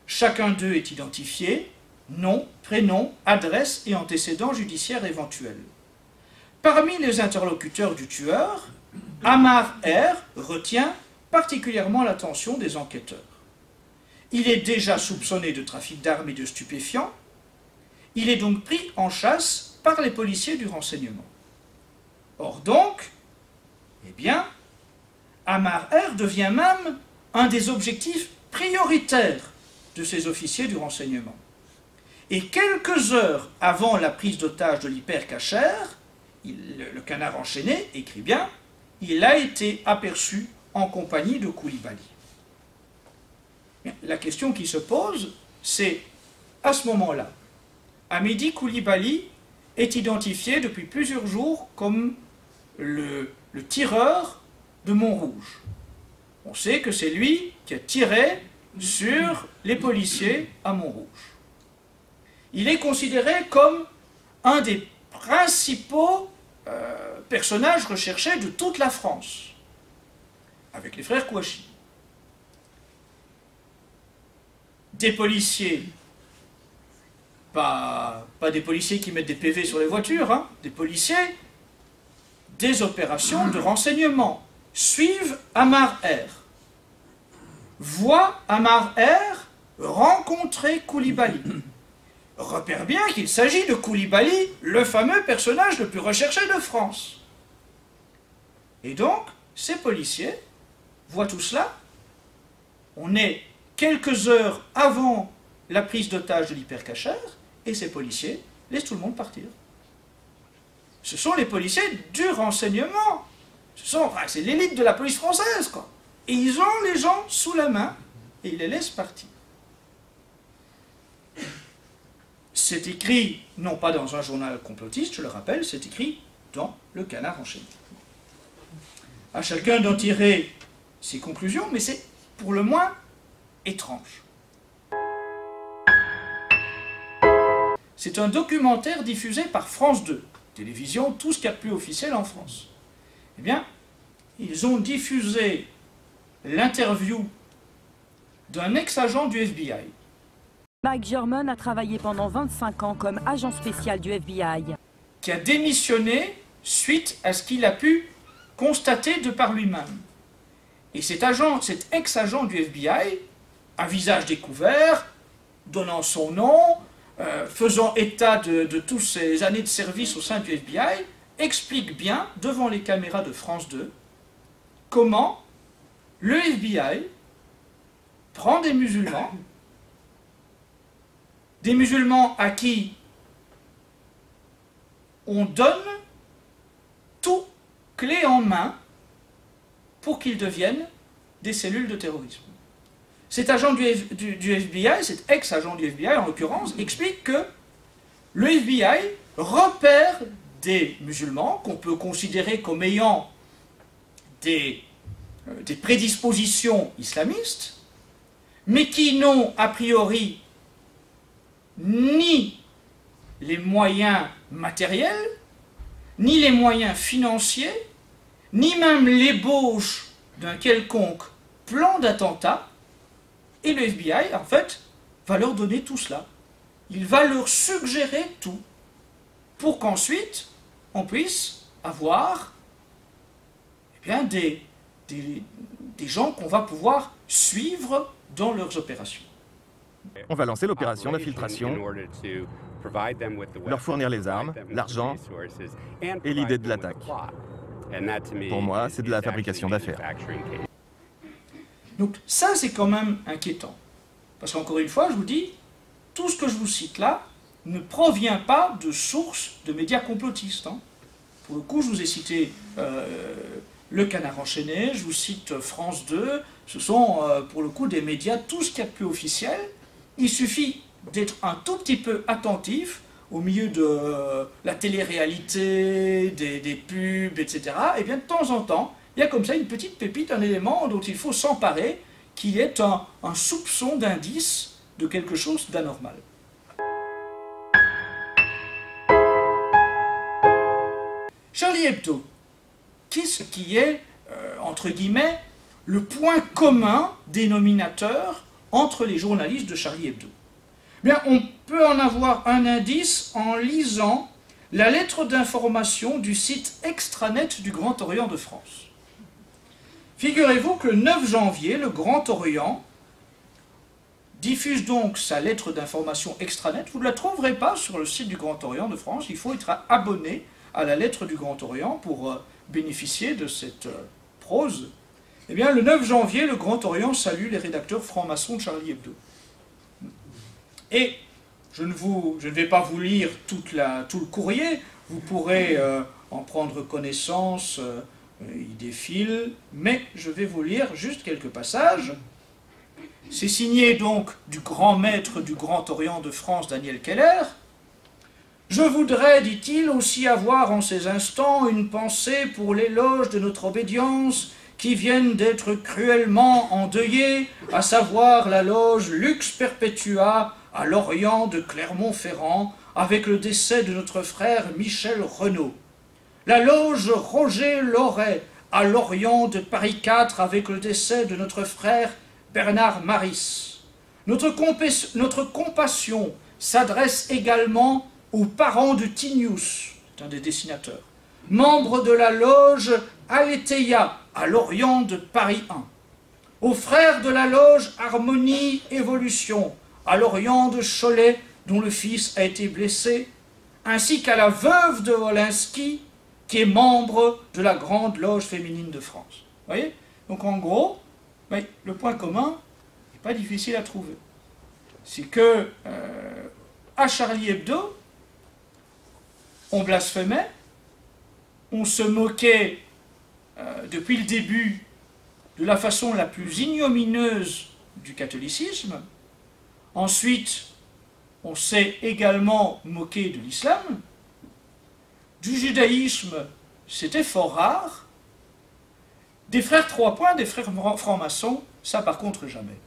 Chacun d'eux est identifié, nom, prénom, adresse et antécédents judiciaires éventuels. Parmi les interlocuteurs du tueur, Amar R retient particulièrement l'attention des enquêteurs. Il est déjà soupçonné de trafic d'armes et de stupéfiants. Il est donc pris en chasse par les policiers du renseignement. Or donc, eh bien, Amar R devient même un des objectifs prioritaires de ces officiers du renseignement. Et quelques heures avant la prise d'otage de l'hypercacher, le Canard enchaîné écrit bien, il a été aperçu en compagnie de Koulibaly. La question qui se pose, c'est, à ce moment-là, Amédi Koulibaly est identifié depuis plusieurs jours comme le tireur de Montrouge. On sait que c'est lui qui a tiré sur les policiers à Montrouge. Il est considéré comme un des principaux personnages recherchés de toute la France, avec les frères Kouachi. des policiers, pas des policiers qui mettent des PV sur les voitures, hein, des policiers, des opérations de renseignement, suivent Ammar R, voient Ammar R rencontrer Koulibaly, repèrent bien qu'il s'agit de Koulibaly, le fameux personnage le plus recherché de France. Et donc, ces policiers voient tout cela. On est quelques heures avant la prise d'otage de l'hypercachère, et ces policiers laissent tout le monde partir. Ce sont les policiers du renseignement. C'est l'élite de la police française, quoi. Et ils ont les gens sous la main, et ils les laissent partir. C'est écrit, non pas dans un journal complotiste, je le rappelle, c'est écrit dans le Canard enchaîné. À chacun d'en tirer ses conclusions, mais c'est pour le moins étrange. C'est un documentaire diffusé par France 2, télévision, tout ce qu'il y a de plus officiel en France. Eh bien, ils ont diffusé l'interview d'un ex-agent du FBI.
Mike German a travaillé pendant 25 ans comme agent spécial du FBI.
Qui a démissionné suite à ce qu'il a pu constater de par lui-même. Et cet ex-agent du FBI, à visage découvert, donnant son nom, faisant état de toutes ses années de service au sein du FBI, explique bien, devant les caméras de France 2, comment le FBI prend des musulmans à qui on donne tout clé en main pour qu'ils deviennent des cellules de terrorisme. Cet agent du FBI, cet ex-agent du FBI en l'occurrence, explique que le FBI repère des musulmans qu'on peut considérer comme ayant des prédispositions islamistes, mais qui n'ont a priori ni les moyens matériels, ni les moyens financiers, ni même l'ébauche d'un quelconque plan d'attentat, et le FBI, en fait, va leur donner tout cela. Il va leur suggérer tout, pour qu'ensuite, on puisse avoir eh bien, des gens qu'on va pouvoir suivre dans leurs opérations.
On va lancer l'opération d'infiltration, leur fournir les armes, l'argent et l'idée de l'attaque. Pour moi, c'est de la fabrication d'affaires.
Donc ça, c'est quand même inquiétant. Parce qu'encore une fois, je vous dis, tout ce que je vous cite là ne provient pas de sources de médias complotistes. Hein. Pour le coup, je vous ai cité le Canard enchaîné, je vous cite France 2, ce sont pour le coup des médias, tout ce qu'il y a de plus officiel. Il suffit d'être un tout petit peu attentif au milieu de la télé-réalité, des pubs, etc. Et bien de temps en temps, il y a comme ça une petite pépite, un élément dont il faut s'emparer, qui est un soupçon d'indice de quelque chose d'anormal. Charlie Hebdo, qu'est-ce qui est, entre guillemets, le point commun dénominateur entre les journalistes de Charlie Hebdo? Bien, on peut en avoir un indice en lisant la lettre d'information du site extranet du Grand Orient de France. Figurez-vous que le 9 janvier, le Grand Orient diffuse donc sa lettre d'information extranet. Vous ne la trouverez pas sur le site du Grand Orient de France, il faut être abonné à la lettre du Grand Orient pour bénéficier de cette prose. Eh bien, le 9 janvier, le Grand Orient salue les rédacteurs francs-maçons de Charlie Hebdo. Et je ne vais pas vous lire tout le courrier, vous pourrez en prendre connaissance, il défile, mais je vais vous lire juste quelques passages. C'est signé donc du grand maître du Grand Orient de France, Daniel Keller. Je voudrais, dit-il, aussi avoir en ces instants une pensée pour l'éloge de notre obédience qui viennent d'être cruellement endeuillés, à savoir la loge Lux Perpetua à Lorient de Clermont-Ferrand, avec le décès de notre frère Michel Renaud. La loge Roger Loret à Lorient de Paris IV, avec le décès de notre frère Bernard Maris.
Notre compassion s'adresse également aux parents de Tinius, c'est un des dessinateurs, membre de la loge Aletheia, à l'Orient de Paris 1, aux frères de la loge Harmonie Évolution, à l'Orient de Cholet, dont le fils a été blessé, ainsi qu'à la veuve de Wolinski, qui est membre de la Grande Loge féminine de France. Vous voyez? Donc en gros, le point commun n'est pas difficile à trouver. C'est que à Charlie Hebdo, on blasphémait, on se moquait depuis le début de la façon la plus ignominieuse du catholicisme. Ensuite, on s'est également moqué de l'islam. Du judaïsme, c'était fort rare. Des frères trois points, des frères francs-maçons, ça par contre jamais.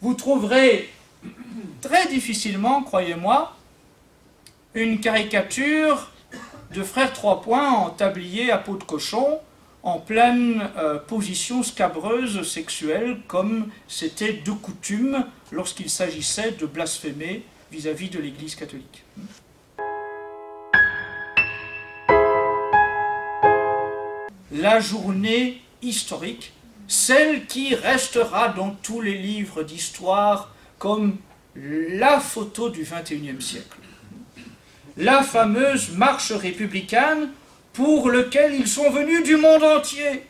Vous trouverez très difficilement, croyez-moi, une caricature de frères trois points en tablier à peau de cochon, en pleine position scabreuse sexuelle, comme c'était de coutume lorsqu'il s'agissait de blasphémer vis-à-vis de l'Église catholique. La journée historique, celle qui restera dans tous les livres d'histoire comme la photo du XXIe siècle. La fameuse marche républicaine pour laquelle ils sont venus du monde entier,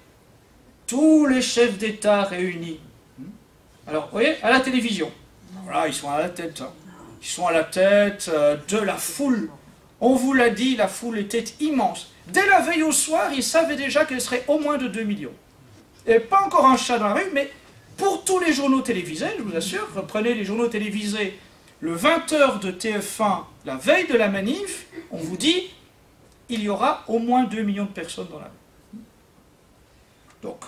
tous les chefs d'État réunis. Alors, vous voyez, à la télévision, voilà, ils sont à la tête, ils sont à la tête de la foule. On vous l'a dit, la foule était immense. Dès la veille au soir, ils savaient déjà qu'elle serait au moins de 2 millions. Et pas encore un chat dans la rue, mais pour tous les journaux télévisés, je vous assure, reprenez les journaux télévisés, le 20h de TF1, la veille de la manif, on vous dit, il y aura au moins 2 millions de personnes dans la rue. Donc,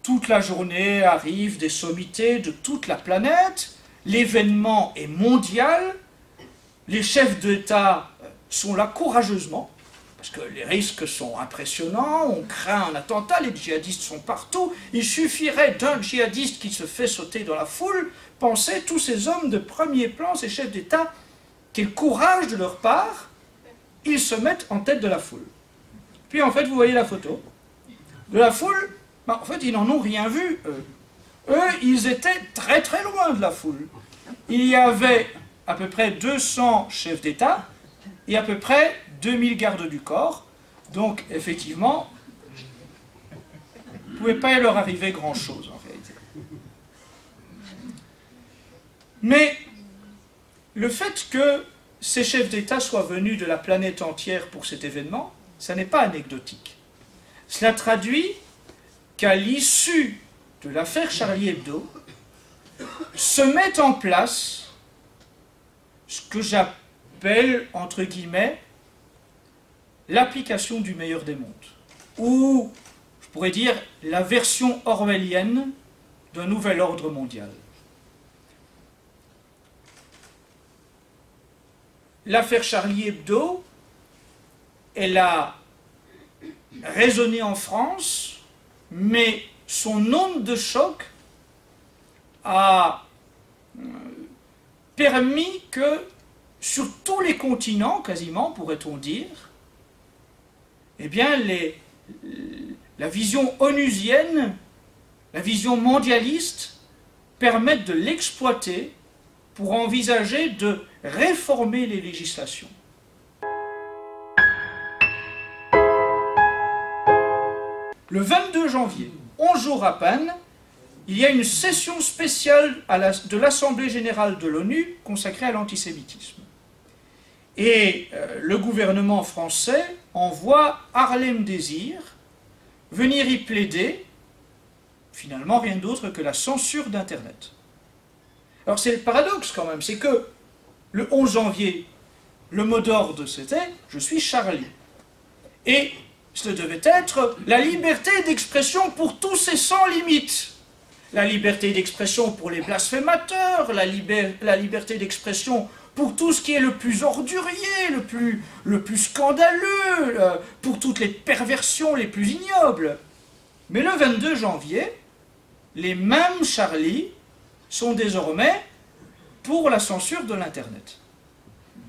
toute la journée arrivent des sommités de toute la planète, l'événement est mondial, les chefs d'État sont là courageusement, parce que les risques sont impressionnants, on craint un attentat, les djihadistes sont partout, il suffirait d'un djihadiste qui se fait sauter dans la foule, pensez tous ces hommes de premier plan, ces chefs d'État, quel courage de leur part, ils se mettent en tête de la foule. Puis en fait, vous voyez la photo de la foule, en fait, ils n'en ont rien vu, eux. Eux, ils étaient très très loin de la foule. Il y avait à peu près 200 chefs d'État et à peu près 2000 gardes du corps. Donc, effectivement, il ne pouvait pas leur arriver grand-chose, en réalité. Mais le fait que ces chefs d'État soient venus de la planète entière pour cet événement, ça n'est pas anecdotique. Cela traduit qu'à l'issue de l'affaire Charlie Hebdo, se met en place ce que j'appelle, entre guillemets, l'application du meilleur des mondes, ou, je pourrais dire, la version orwellienne d'un nouvel ordre mondial. L'affaire Charlie Hebdo, elle a résonné en France, mais son onde de choc a permis que, sur tous les continents, quasiment, pourrait-on dire, eh bien, la vision onusienne, la vision mondialiste, permettent de l'exploiter pour envisager de réformer les législations. Le 22 janvier, 11 jours à peine, il y a une session spéciale de l'Assemblée générale de l'ONU consacrée à l'antisémitisme. Et le gouvernement français envoie Harlem Désir venir y plaider, finalement rien d'autre que la censure d'Internet. Alors c'est le paradoxe quand même, c'est que le 11 janvier, le mot d'ordre c'était « Je suis Charlie ». Et ce devait être la liberté d'expression pour tous et sans limite. La liberté d'expression pour les blasphémateurs, la liberté d'expression pour tout ce qui est le plus ordurier, le plus scandaleux, pour toutes les perversions les plus ignobles. Mais le 22 janvier, les mêmes Charlie sont désormais pour la censure de l'Internet.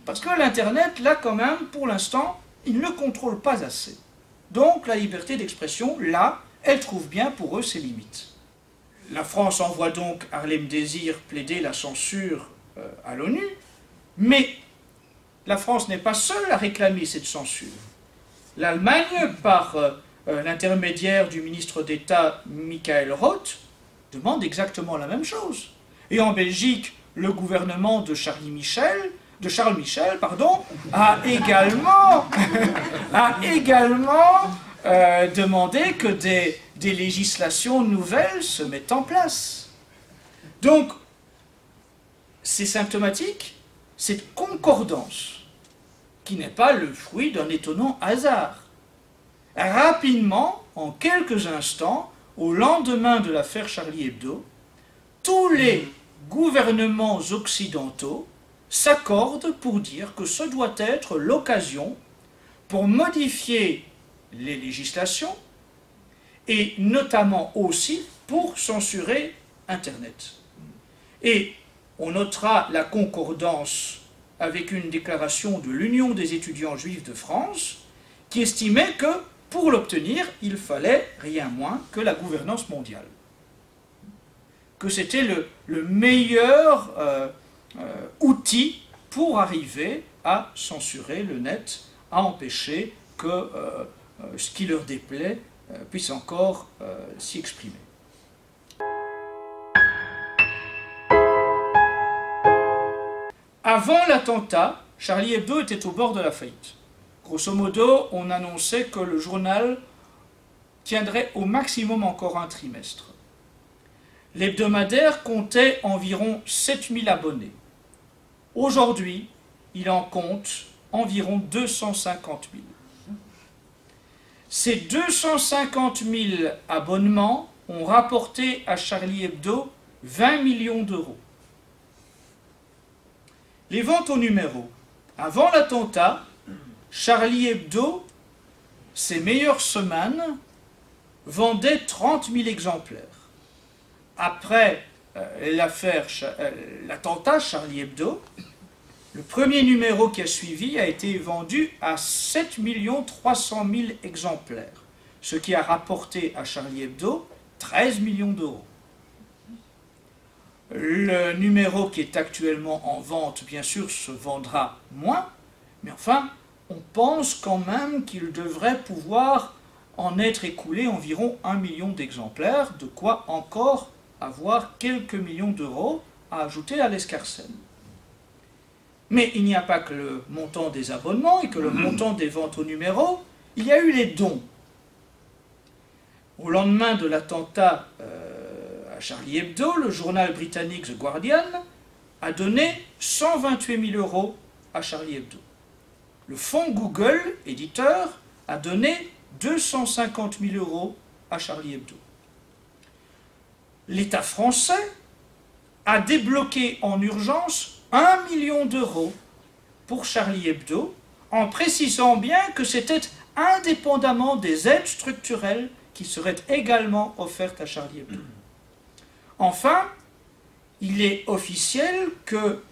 Parce que l'Internet, là quand même, pour l'instant, il ne le contrôle pas assez. Donc la liberté d'expression, là, elle trouve bien pour eux ses limites. La France envoie donc Harlem Désir plaider la censure à l'ONU, mais la France n'est pas seule à réclamer cette censure. L'Allemagne, par l'intermédiaire du ministre d'État Michael Roth, demande exactement la même chose. Et en Belgique, le gouvernement de Charles Michel, a également demandé que des législations nouvelles se mettent en place. Donc, c'est symptomatique, cette concordance, qui n'est pas le fruit d'un étonnant hasard. Rapidement, en quelques instants, au lendemain de l'affaire Charlie Hebdo, tous les gouvernements occidentaux s'accordent pour dire que ce doit être l'occasion pour modifier les législations et notamment aussi pour censurer Internet. Et on notera la concordance avec une déclaration de l'Union des étudiants juifs de France qui estimait que pour l'obtenir, il fallait rien moins que la gouvernance mondiale. Que c'était le meilleur outil pour arriver à censurer le net, à empêcher que ce qui leur déplaît puisse encore s'y exprimer. Avant l'attentat, Charlie Hebdo était au bord de la faillite. Grosso modo, on annonçait que le journal tiendrait au maximum encore un trimestre. L'hebdomadaire comptait environ 7000 abonnés. Aujourd'hui, il en compte environ 250 000. Ces 250 000 abonnements ont rapporté à Charlie Hebdo 20 millions d'euros. Les ventes au numéro. Avant l'attentat, Charlie Hebdo, ses meilleures semaines, vendait 30 000 exemplaires. Après l'attentat Charlie Hebdo, le premier numéro qui a suivi a été vendu à 7 300 000 exemplaires, ce qui a rapporté à Charlie Hebdo 13 millions d'euros. Le numéro qui est actuellement en vente, bien sûr, se vendra moins, mais enfin, on pense quand même qu'il devrait pouvoir en être écoulé environ 1 million d'exemplaires, de quoi encore avoir quelques millions d'euros à ajouter à l'escarcelle. Mais il n'y a pas que le montant des abonnements et que le montant des ventes au numéro, il y a eu les dons. Au lendemain de l'attentat à Charlie Hebdo, le journal britannique The Guardian a donné 128 000 euros à Charlie Hebdo. Le fonds Google, éditeur, a donné 250 000 euros à Charlie Hebdo. L'État français a débloqué en urgence 1 million d'euros pour Charlie Hebdo, en précisant bien que c'était indépendamment des aides structurelles qui seraient également offertes à Charlie Hebdo. Enfin, il est officiel que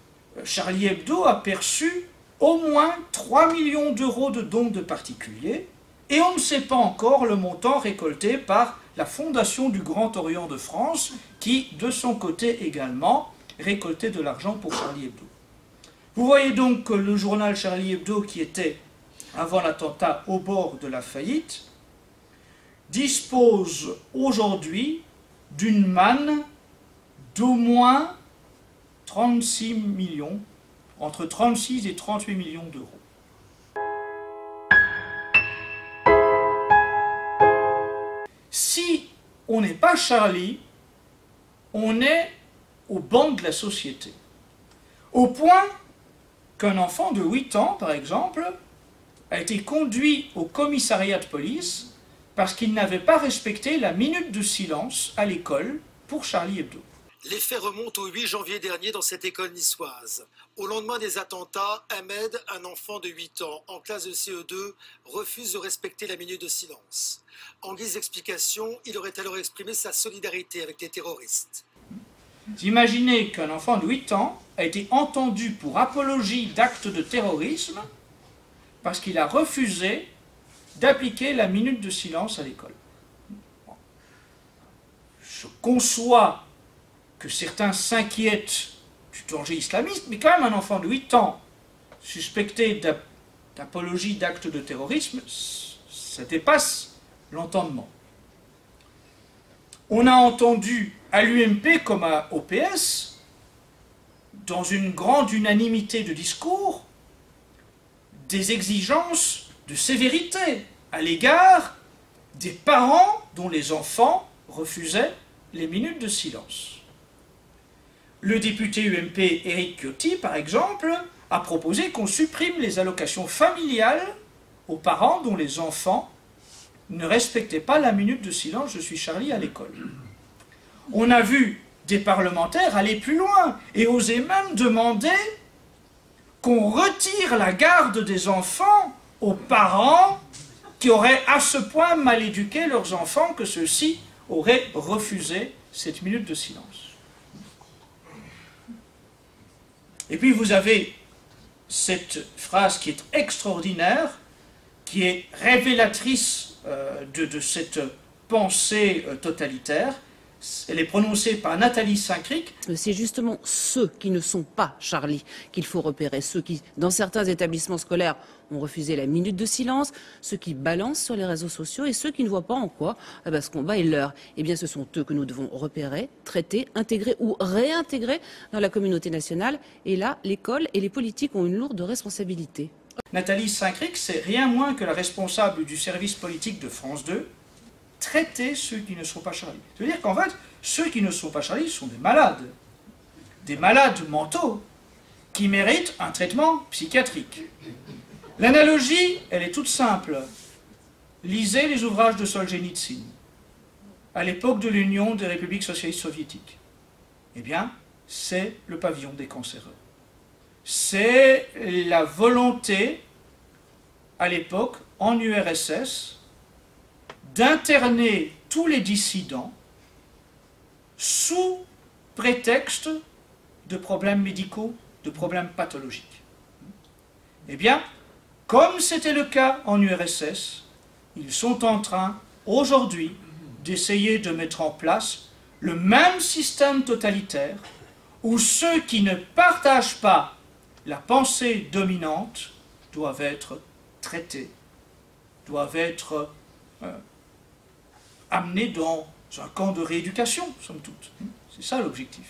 Charlie Hebdo a perçu au moins 3 millions d'euros de dons de particuliers, et on ne sait pas encore le montant récolté par la Fondation du Grand Orient de France, qui, de son côté également, récoltait de l'argent pour Charlie Hebdo. Vous voyez donc que le journal Charlie Hebdo, qui était, avant l'attentat, au bord de la faillite, dispose aujourd'hui d'une manne d'au moins 36 millions, entre 36 et 38 millions d'euros. Si on n'est pas Charlie, on est au banc de la société. Au point qu'un enfant de 8 ans, par exemple, a été conduit au commissariat de police parce qu'il n'avait pas respecté la minute de silence à l'école pour Charlie Hebdo.
Les faits remontent au 8 janvier dernier dans cette école niçoise. Au lendemain des attentats, Ahmed, un enfant de 8 ans en classe de CE2, refuse de respecter la minute de silence. En guise d'explication, il aurait alors exprimé sa solidarité avec les terroristes.
Imaginez qu'un enfant de 8 ans a été entendu pour apologie d'actes de terrorisme parce qu'il a refusé d'appliquer la minute de silence à l'école. Je conçois que certains s'inquiètent du danger islamiste, mais quand même un enfant de 8 ans suspecté d'apologie d'actes de terrorisme, ça dépasse l'entendement. On a entendu à l'UMP comme au PS, dans une grande unanimité de discours, des exigences de sévérité à l'égard des parents dont les enfants refusaient les minutes de silence. Le député UMP Éric Ciotti, par exemple, a proposé qu'on supprime les allocations familiales aux parents dont les enfants ne respectaient pas la minute de silence « Je suis Charlie » à l'école. On a vu des parlementaires aller plus loin et oser même demander qu'on retire la garde des enfants aux parents qui auraient à ce point mal éduqué leurs enfants que ceux-ci auraient refusé cette minute de silence. Et puis vous avez cette phrase qui est extraordinaire, qui est révélatrice de cette pensée totalitaire. Elle est prononcée par Nathalie Saint-Cric.
C'est justement ceux qui ne sont pas Charlie qu'il faut repérer. Ceux qui, dans certains établissements scolaires, ont refusé la minute de silence, ceux qui balancent sur les réseaux sociaux et ceux qui ne voient pas en quoi ce combat est leur. Eh bien, ce sont eux que nous devons repérer, traiter, intégrer ou réintégrer dans la communauté nationale. Et là, l'école et les politiques ont une lourde responsabilité.
Nathalie Saint-Cric, c'est rien moins que la responsable du service politique de France 2, traiter ceux qui ne sont pas Charlie. C'est-à-dire qu'en fait, ceux qui ne sont pas Charlie sont des malades mentaux qui méritent un traitement psychiatrique. L'analogie, elle est toute simple. Lisez les ouvrages de Solzhenitsyn, à l'époque de l'Union des républiques socialistes soviétiques. Eh bien, c'est le pavillon des cancéreux. C'est la volonté, à l'époque, en URSS, d'interner tous les dissidents sous prétexte de problèmes médicaux, de problèmes pathologiques. Eh bien, comme c'était le cas en URSS, ils sont en train, aujourd'hui, d'essayer de mettre en place le même système totalitaire où ceux qui ne partagent pas la pensée dominante doivent être traités, doivent être amenés dans un camp de rééducation, somme toute. C'est ça l'objectif.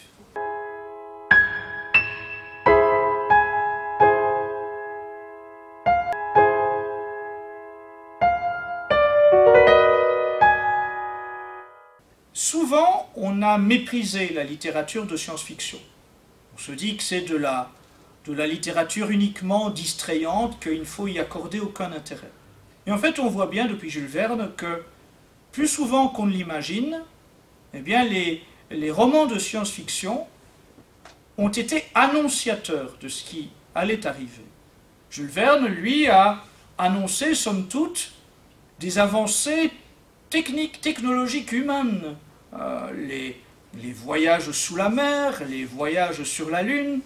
Souvent, on a méprisé la littérature de science-fiction. On se dit que c'est de la littérature uniquement distrayante, qu'il ne faut y accorder aucun intérêt. Et en fait, on voit bien depuis Jules Verne que plus souvent qu'on ne l'imagine, eh bien les romans de science-fiction ont été annonciateurs de ce qui allait arriver. Jules Verne, lui, a annoncé, somme toute, des avancées techniques, technologiques, humaines. Les voyages sous la mer, les voyages sur la Lune.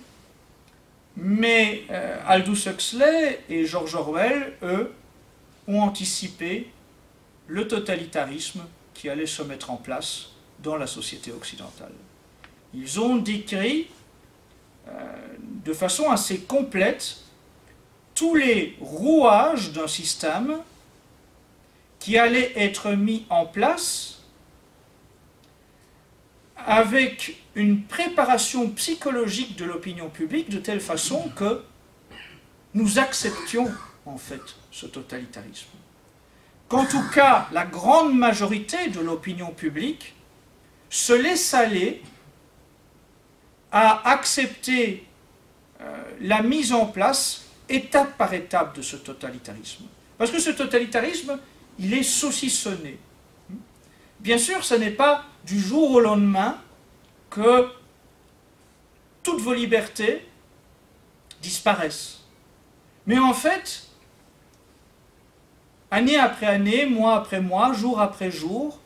Mais Aldous Huxley et George Orwell, eux, ont anticipé le totalitarisme qui allait se mettre en place dans la société occidentale. Ils ont décrit de façon assez complète tous les rouages d'un système qui allait être mis en place avec une préparation psychologique de l'opinion publique de telle façon que nous acceptions en fait ce totalitarisme. Qu'en tout cas, la grande majorité de l'opinion publique se laisse aller à accepter la mise en place, étape par étape, de ce totalitarisme. Parce que ce totalitarisme, il est saucissonné. Bien sûr, ce n'est pas du jour au lendemain que toutes vos libertés disparaissent. Mais en fait, année après année, mois après mois, jour après jour,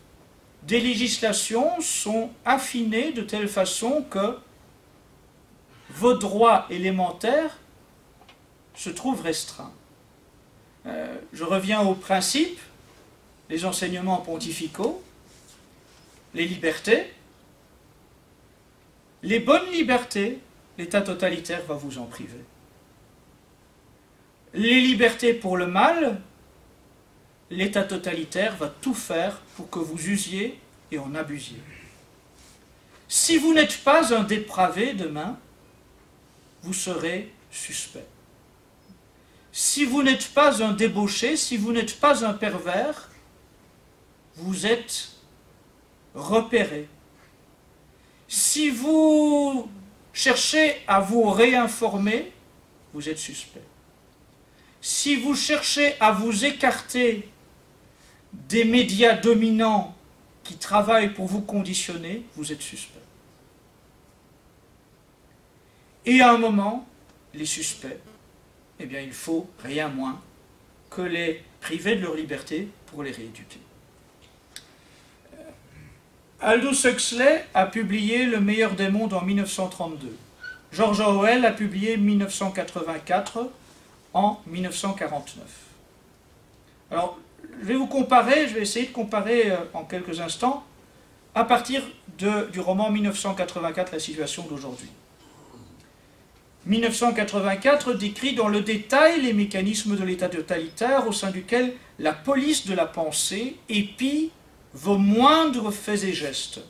des législations sont affinées de telle façon que vos droits élémentaires se trouvent restreints. Je reviens au principe, les enseignements pontificaux, les libertés. Les bonnes libertés, l'État totalitaire va vous en priver. Les libertés pour le mal, l'État totalitaire va tout faire pour que vous usiez et en abusiez. Si vous n'êtes pas un dépravé demain, vous serez suspect. Si vous n'êtes pas un débauché, si vous n'êtes pas un pervers, vous êtes repéré. Si vous cherchez à vous réinformer, vous êtes suspect. Si vous cherchez à vous écarter des médias dominants qui travaillent pour vous conditionner, vous êtes suspect. Et à un moment, les suspects, eh bien, il faut rien moins que les priver de leur liberté pour les rééduquer. Aldous Huxley a publié Le meilleur des mondes en 1932. George Orwell a publié 1984 en 1949. Alors, je vais essayer de comparer en quelques instants, à partir du roman 1984, la situation d'aujourd'hui. 1984 décrit dans le détail les mécanismes de l'État totalitaire au sein duquel la police de la pensée épie vos moindres faits et gestes.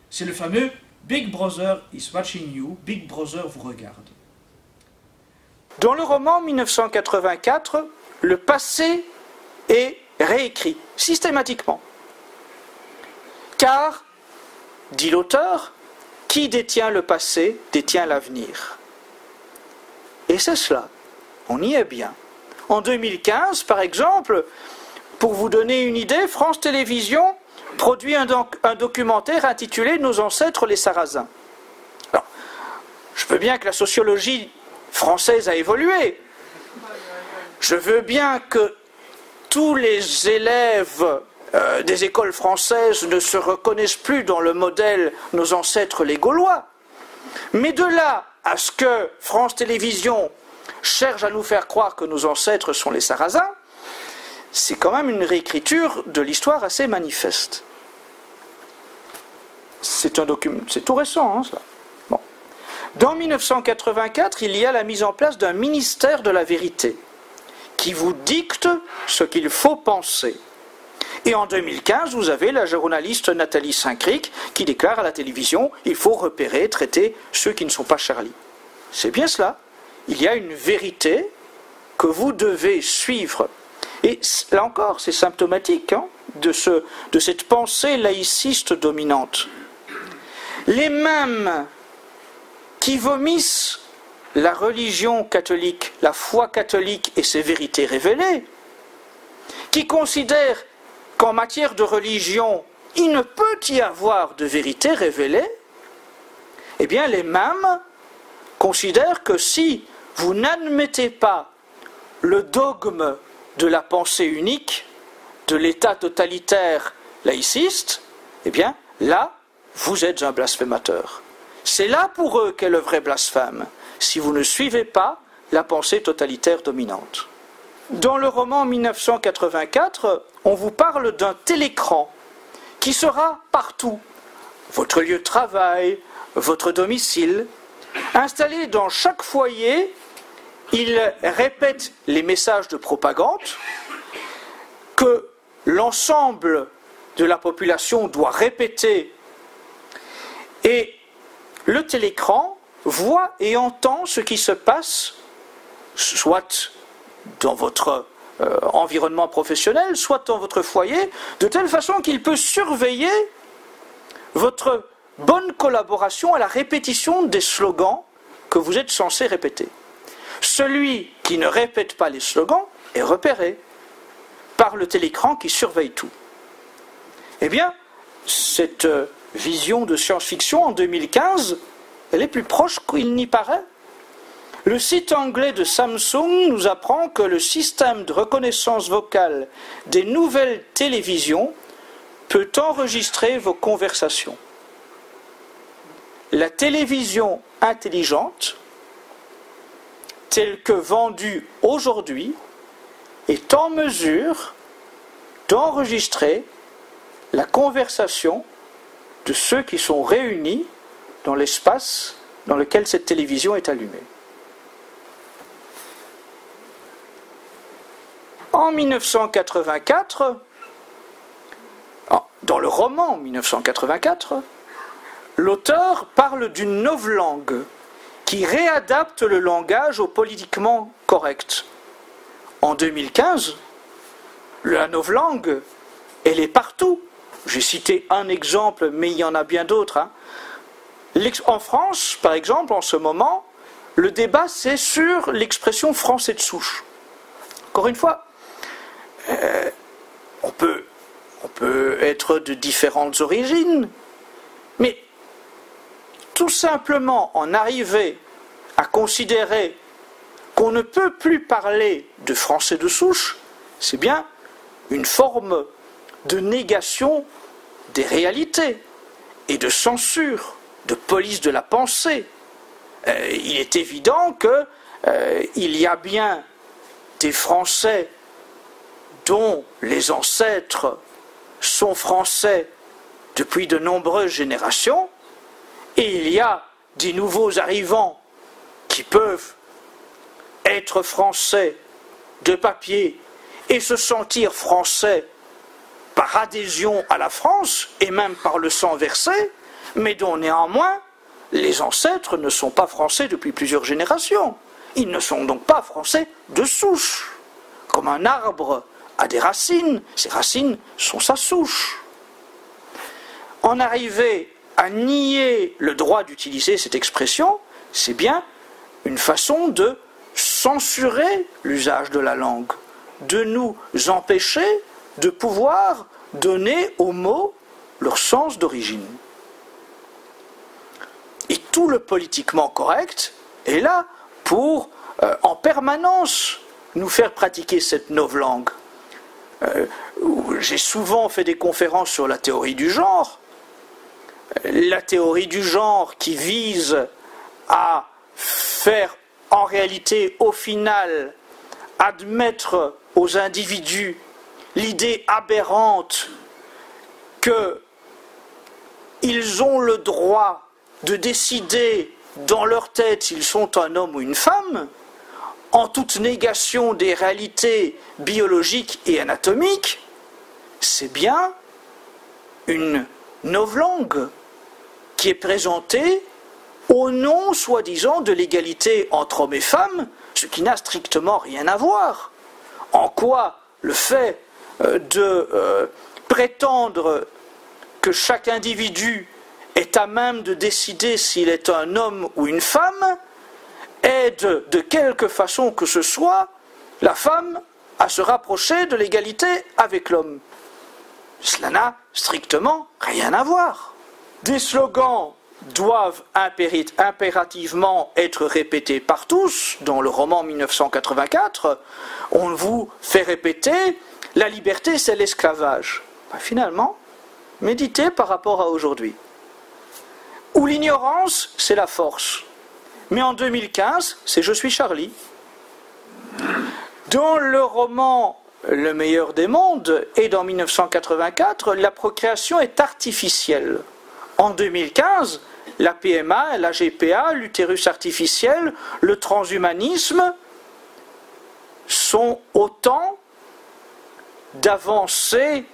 C'est le fameux Big Brother is watching you, Big Brother vous regarde.
Dans le roman 1984, le passé est réécrit systématiquement. Car, dit l'auteur, qui détient le passé détient l'avenir. Et c'est cela, on y est bien. En 2015, par exemple, pour vous donner une idée, France Télévisions produit un documentaire intitulé « Nos ancêtres les Sarrasins ». Alors, je veux bien que la sociologie française a évolué. Je veux bien que tous les élèves des écoles françaises ne se reconnaissent plus dans le modèle « Nos ancêtres les Gaulois ». Mais de là à ce que France Télévisions cherche à nous faire croire que nos ancêtres sont les Sarrasins, c'est quand même une réécriture de l'histoire assez manifeste. C'est tout récent, hein, ça. Bon. Dans 1984, il y a la mise en place d'un ministère de la vérité qui vous dicte ce qu'il faut penser. Et en 2015, vous avez la journaliste Nathalie Saint-Cric qui déclare à la télévision « Il faut repérer, traiter ceux qui ne sont pas Charlie ». C'est bien cela. Il y a une vérité que vous devez suivre. Et là encore, c'est symptomatique hein, de cette pensée laïciste dominante. Les mêmes qui vomissent la religion catholique, la foi catholique et ses vérités révélées, qui considèrent qu'en matière de religion, il ne peut y avoir de vérité révélée, eh bien les mêmes considèrent que si vous n'admettez pas le dogme de la pensée unique, de l'État totalitaire laïciste, eh bien là, vous êtes un blasphémateur. C'est là pour eux qu'est le vrai blasphème, si vous ne suivez pas la pensée totalitaire dominante. Dans le roman 1984, on vous parle d'un télécran qui sera partout. Votre lieu de travail, votre domicile. Installé dans chaque foyer, il répète les messages de propagande que l'ensemble de la population doit répéter. Et le télécran voit et entend ce qui se passe, soit dans votre environnement professionnel, soit dans votre foyer, de telle façon qu'il peut surveiller votre bonne collaboration à la répétition des slogans que vous êtes censé répéter. Celui qui ne répète pas les slogans est repéré par le télécran qui surveille tout. Eh bien, cette vision de science-fiction en 2015, elle est plus proche qu'il n'y paraît. Le site anglais de Samsung nous apprend que le système de reconnaissance vocale des nouvelles télévisions peut enregistrer vos conversations. La télévision intelligente, telle que vendue aujourd'hui, est en mesure d'enregistrer la conversation de ceux qui sont réunis dans l'espace dans lequel cette télévision est allumée. En 1984, dans le roman 1984, l'auteur parle d'une novlangue qui réadapte le langage au politiquement correct. En 2015, la novlangue, elle est partout. J'ai cité un exemple, mais il y en a bien d'autres. En France, par exemple, en ce moment, le débat c'est sur l'expression français de souche. Encore une fois, on peut être de différentes origines, mais tout simplement en arriver à considérer qu'on ne peut plus parler de français de souche, c'est bien une forme de négation des réalités et de censure, de police de la pensée. Il est évident qu'il y a bien des Français dont les ancêtres sont français depuis de nombreuses générations, et il y a des nouveaux arrivants qui peuvent être français de papier et se sentir français par adhésion à la France et même par le sang versé, mais dont néanmoins les ancêtres ne sont pas français depuis plusieurs générations. Ils ne sont donc pas français de souche. Comme un arbre a des racines, ces racines sont sa souche. En arriver à nier le droit d'utiliser cette expression, c'est bien une façon de censurer l'usage de la langue, de nous empêcher de pouvoir donner aux mots leur sens d'origine. Et tout le politiquement correct est là pour, en permanence, nous faire pratiquer cette novlangue. J'ai souvent fait des conférences sur la théorie du genre. La théorie du genre qui vise à faire en réalité, au final, admettre aux individus l'idée aberrante qu'ils ont le droit de décider dans leur tête s'ils sont un homme ou une femme, en toute négation des réalités biologiques et anatomiques, c'est bien une novlangue qui est présentée au nom, soi-disant, de l'égalité entre hommes et femmes, ce qui n'a strictement rien à voir. En quoi le fait de prétendre que chaque individu est à même de décider s'il est un homme ou une femme aide de quelque façon que ce soit la femme à se rapprocher de l'égalité avec l'homme. Cela n'a strictement rien à voir. Des slogans doivent impérativement être répétés par tous. Dans le roman 1984, on vous fait répéter « la liberté c'est l'esclavage ». Finalement, méditez par rapport à aujourd'hui. Ou l'ignorance c'est la force. Mais en 2015, c'est « Je suis Charlie ». Dans le roman Le meilleur des mondes et dans 1984, la procréation est artificielle. En 2015, la PMA, la GPA, l'utérus artificiel, le transhumanisme sont autant d'avancées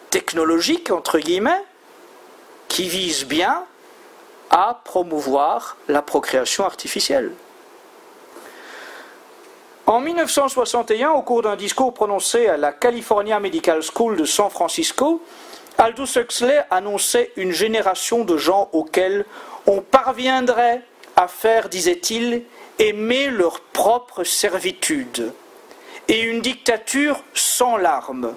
technologiques, entre guillemets, qui visent bien à promouvoir la procréation artificielle. En 1961, au cours d'un discours prononcé à la California Medical School de San Francisco, Aldous Huxley annonçait une génération de gens auxquels on parviendrait à faire, disait-il, aimer leur propre servitude, et une dictature sans larmes,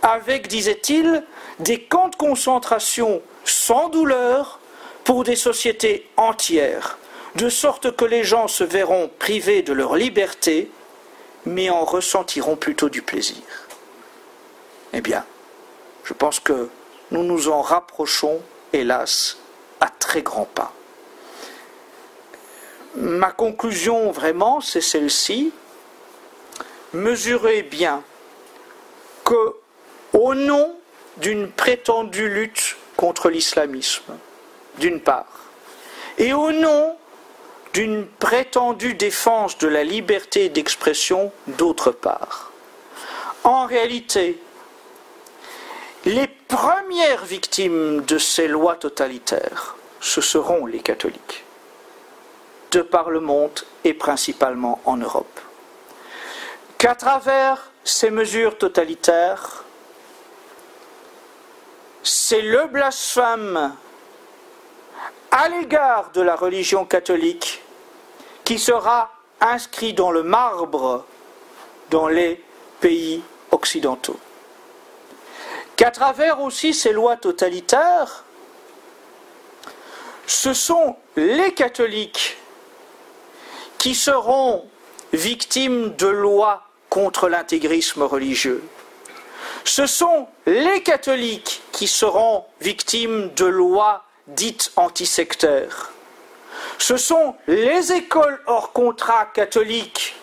avec, disait-il, des camps de concentration sans douleur pour des sociétés entières, de sorte que les gens se verront privés de leur liberté, mais en ressentiront plutôt du plaisir. Eh bien, je pense que nous nous en rapprochons, hélas, à très grands pas. Ma conclusion, vraiment, c'est celle-ci. Mesurez bien que, au nom d'une prétendue lutte contre l'islamisme, d'une part, et au nom d'une prétendue défense de la liberté d'expression, d'autre part, en réalité, les premières victimes de ces lois totalitaires, ce seront les catholiques, de par le monde et principalement en Europe. Qu'à travers ces mesures totalitaires, c'est le blasphème à l'égard de la religion catholique qui sera inscrit dans le marbre dans les pays occidentaux. Qu'à travers aussi ces lois totalitaires, ce sont les catholiques qui seront victimes de lois contre l'intégrisme religieux. Ce sont les catholiques qui seront victimes de lois dites antisectaires. Ce sont les écoles hors contrat catholiques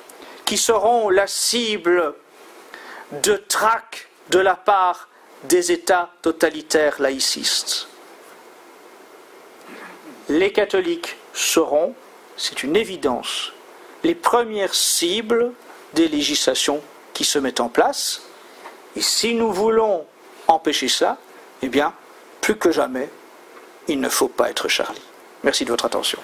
qui seront la cible de traques de la part des États totalitaires laïcistes. Les catholiques seront, c'est une évidence, les premières cibles des législations qui se mettent en place. Et si nous voulons empêcher ça, eh bien, plus que jamais, il ne faut pas être Charlie. Merci de votre attention.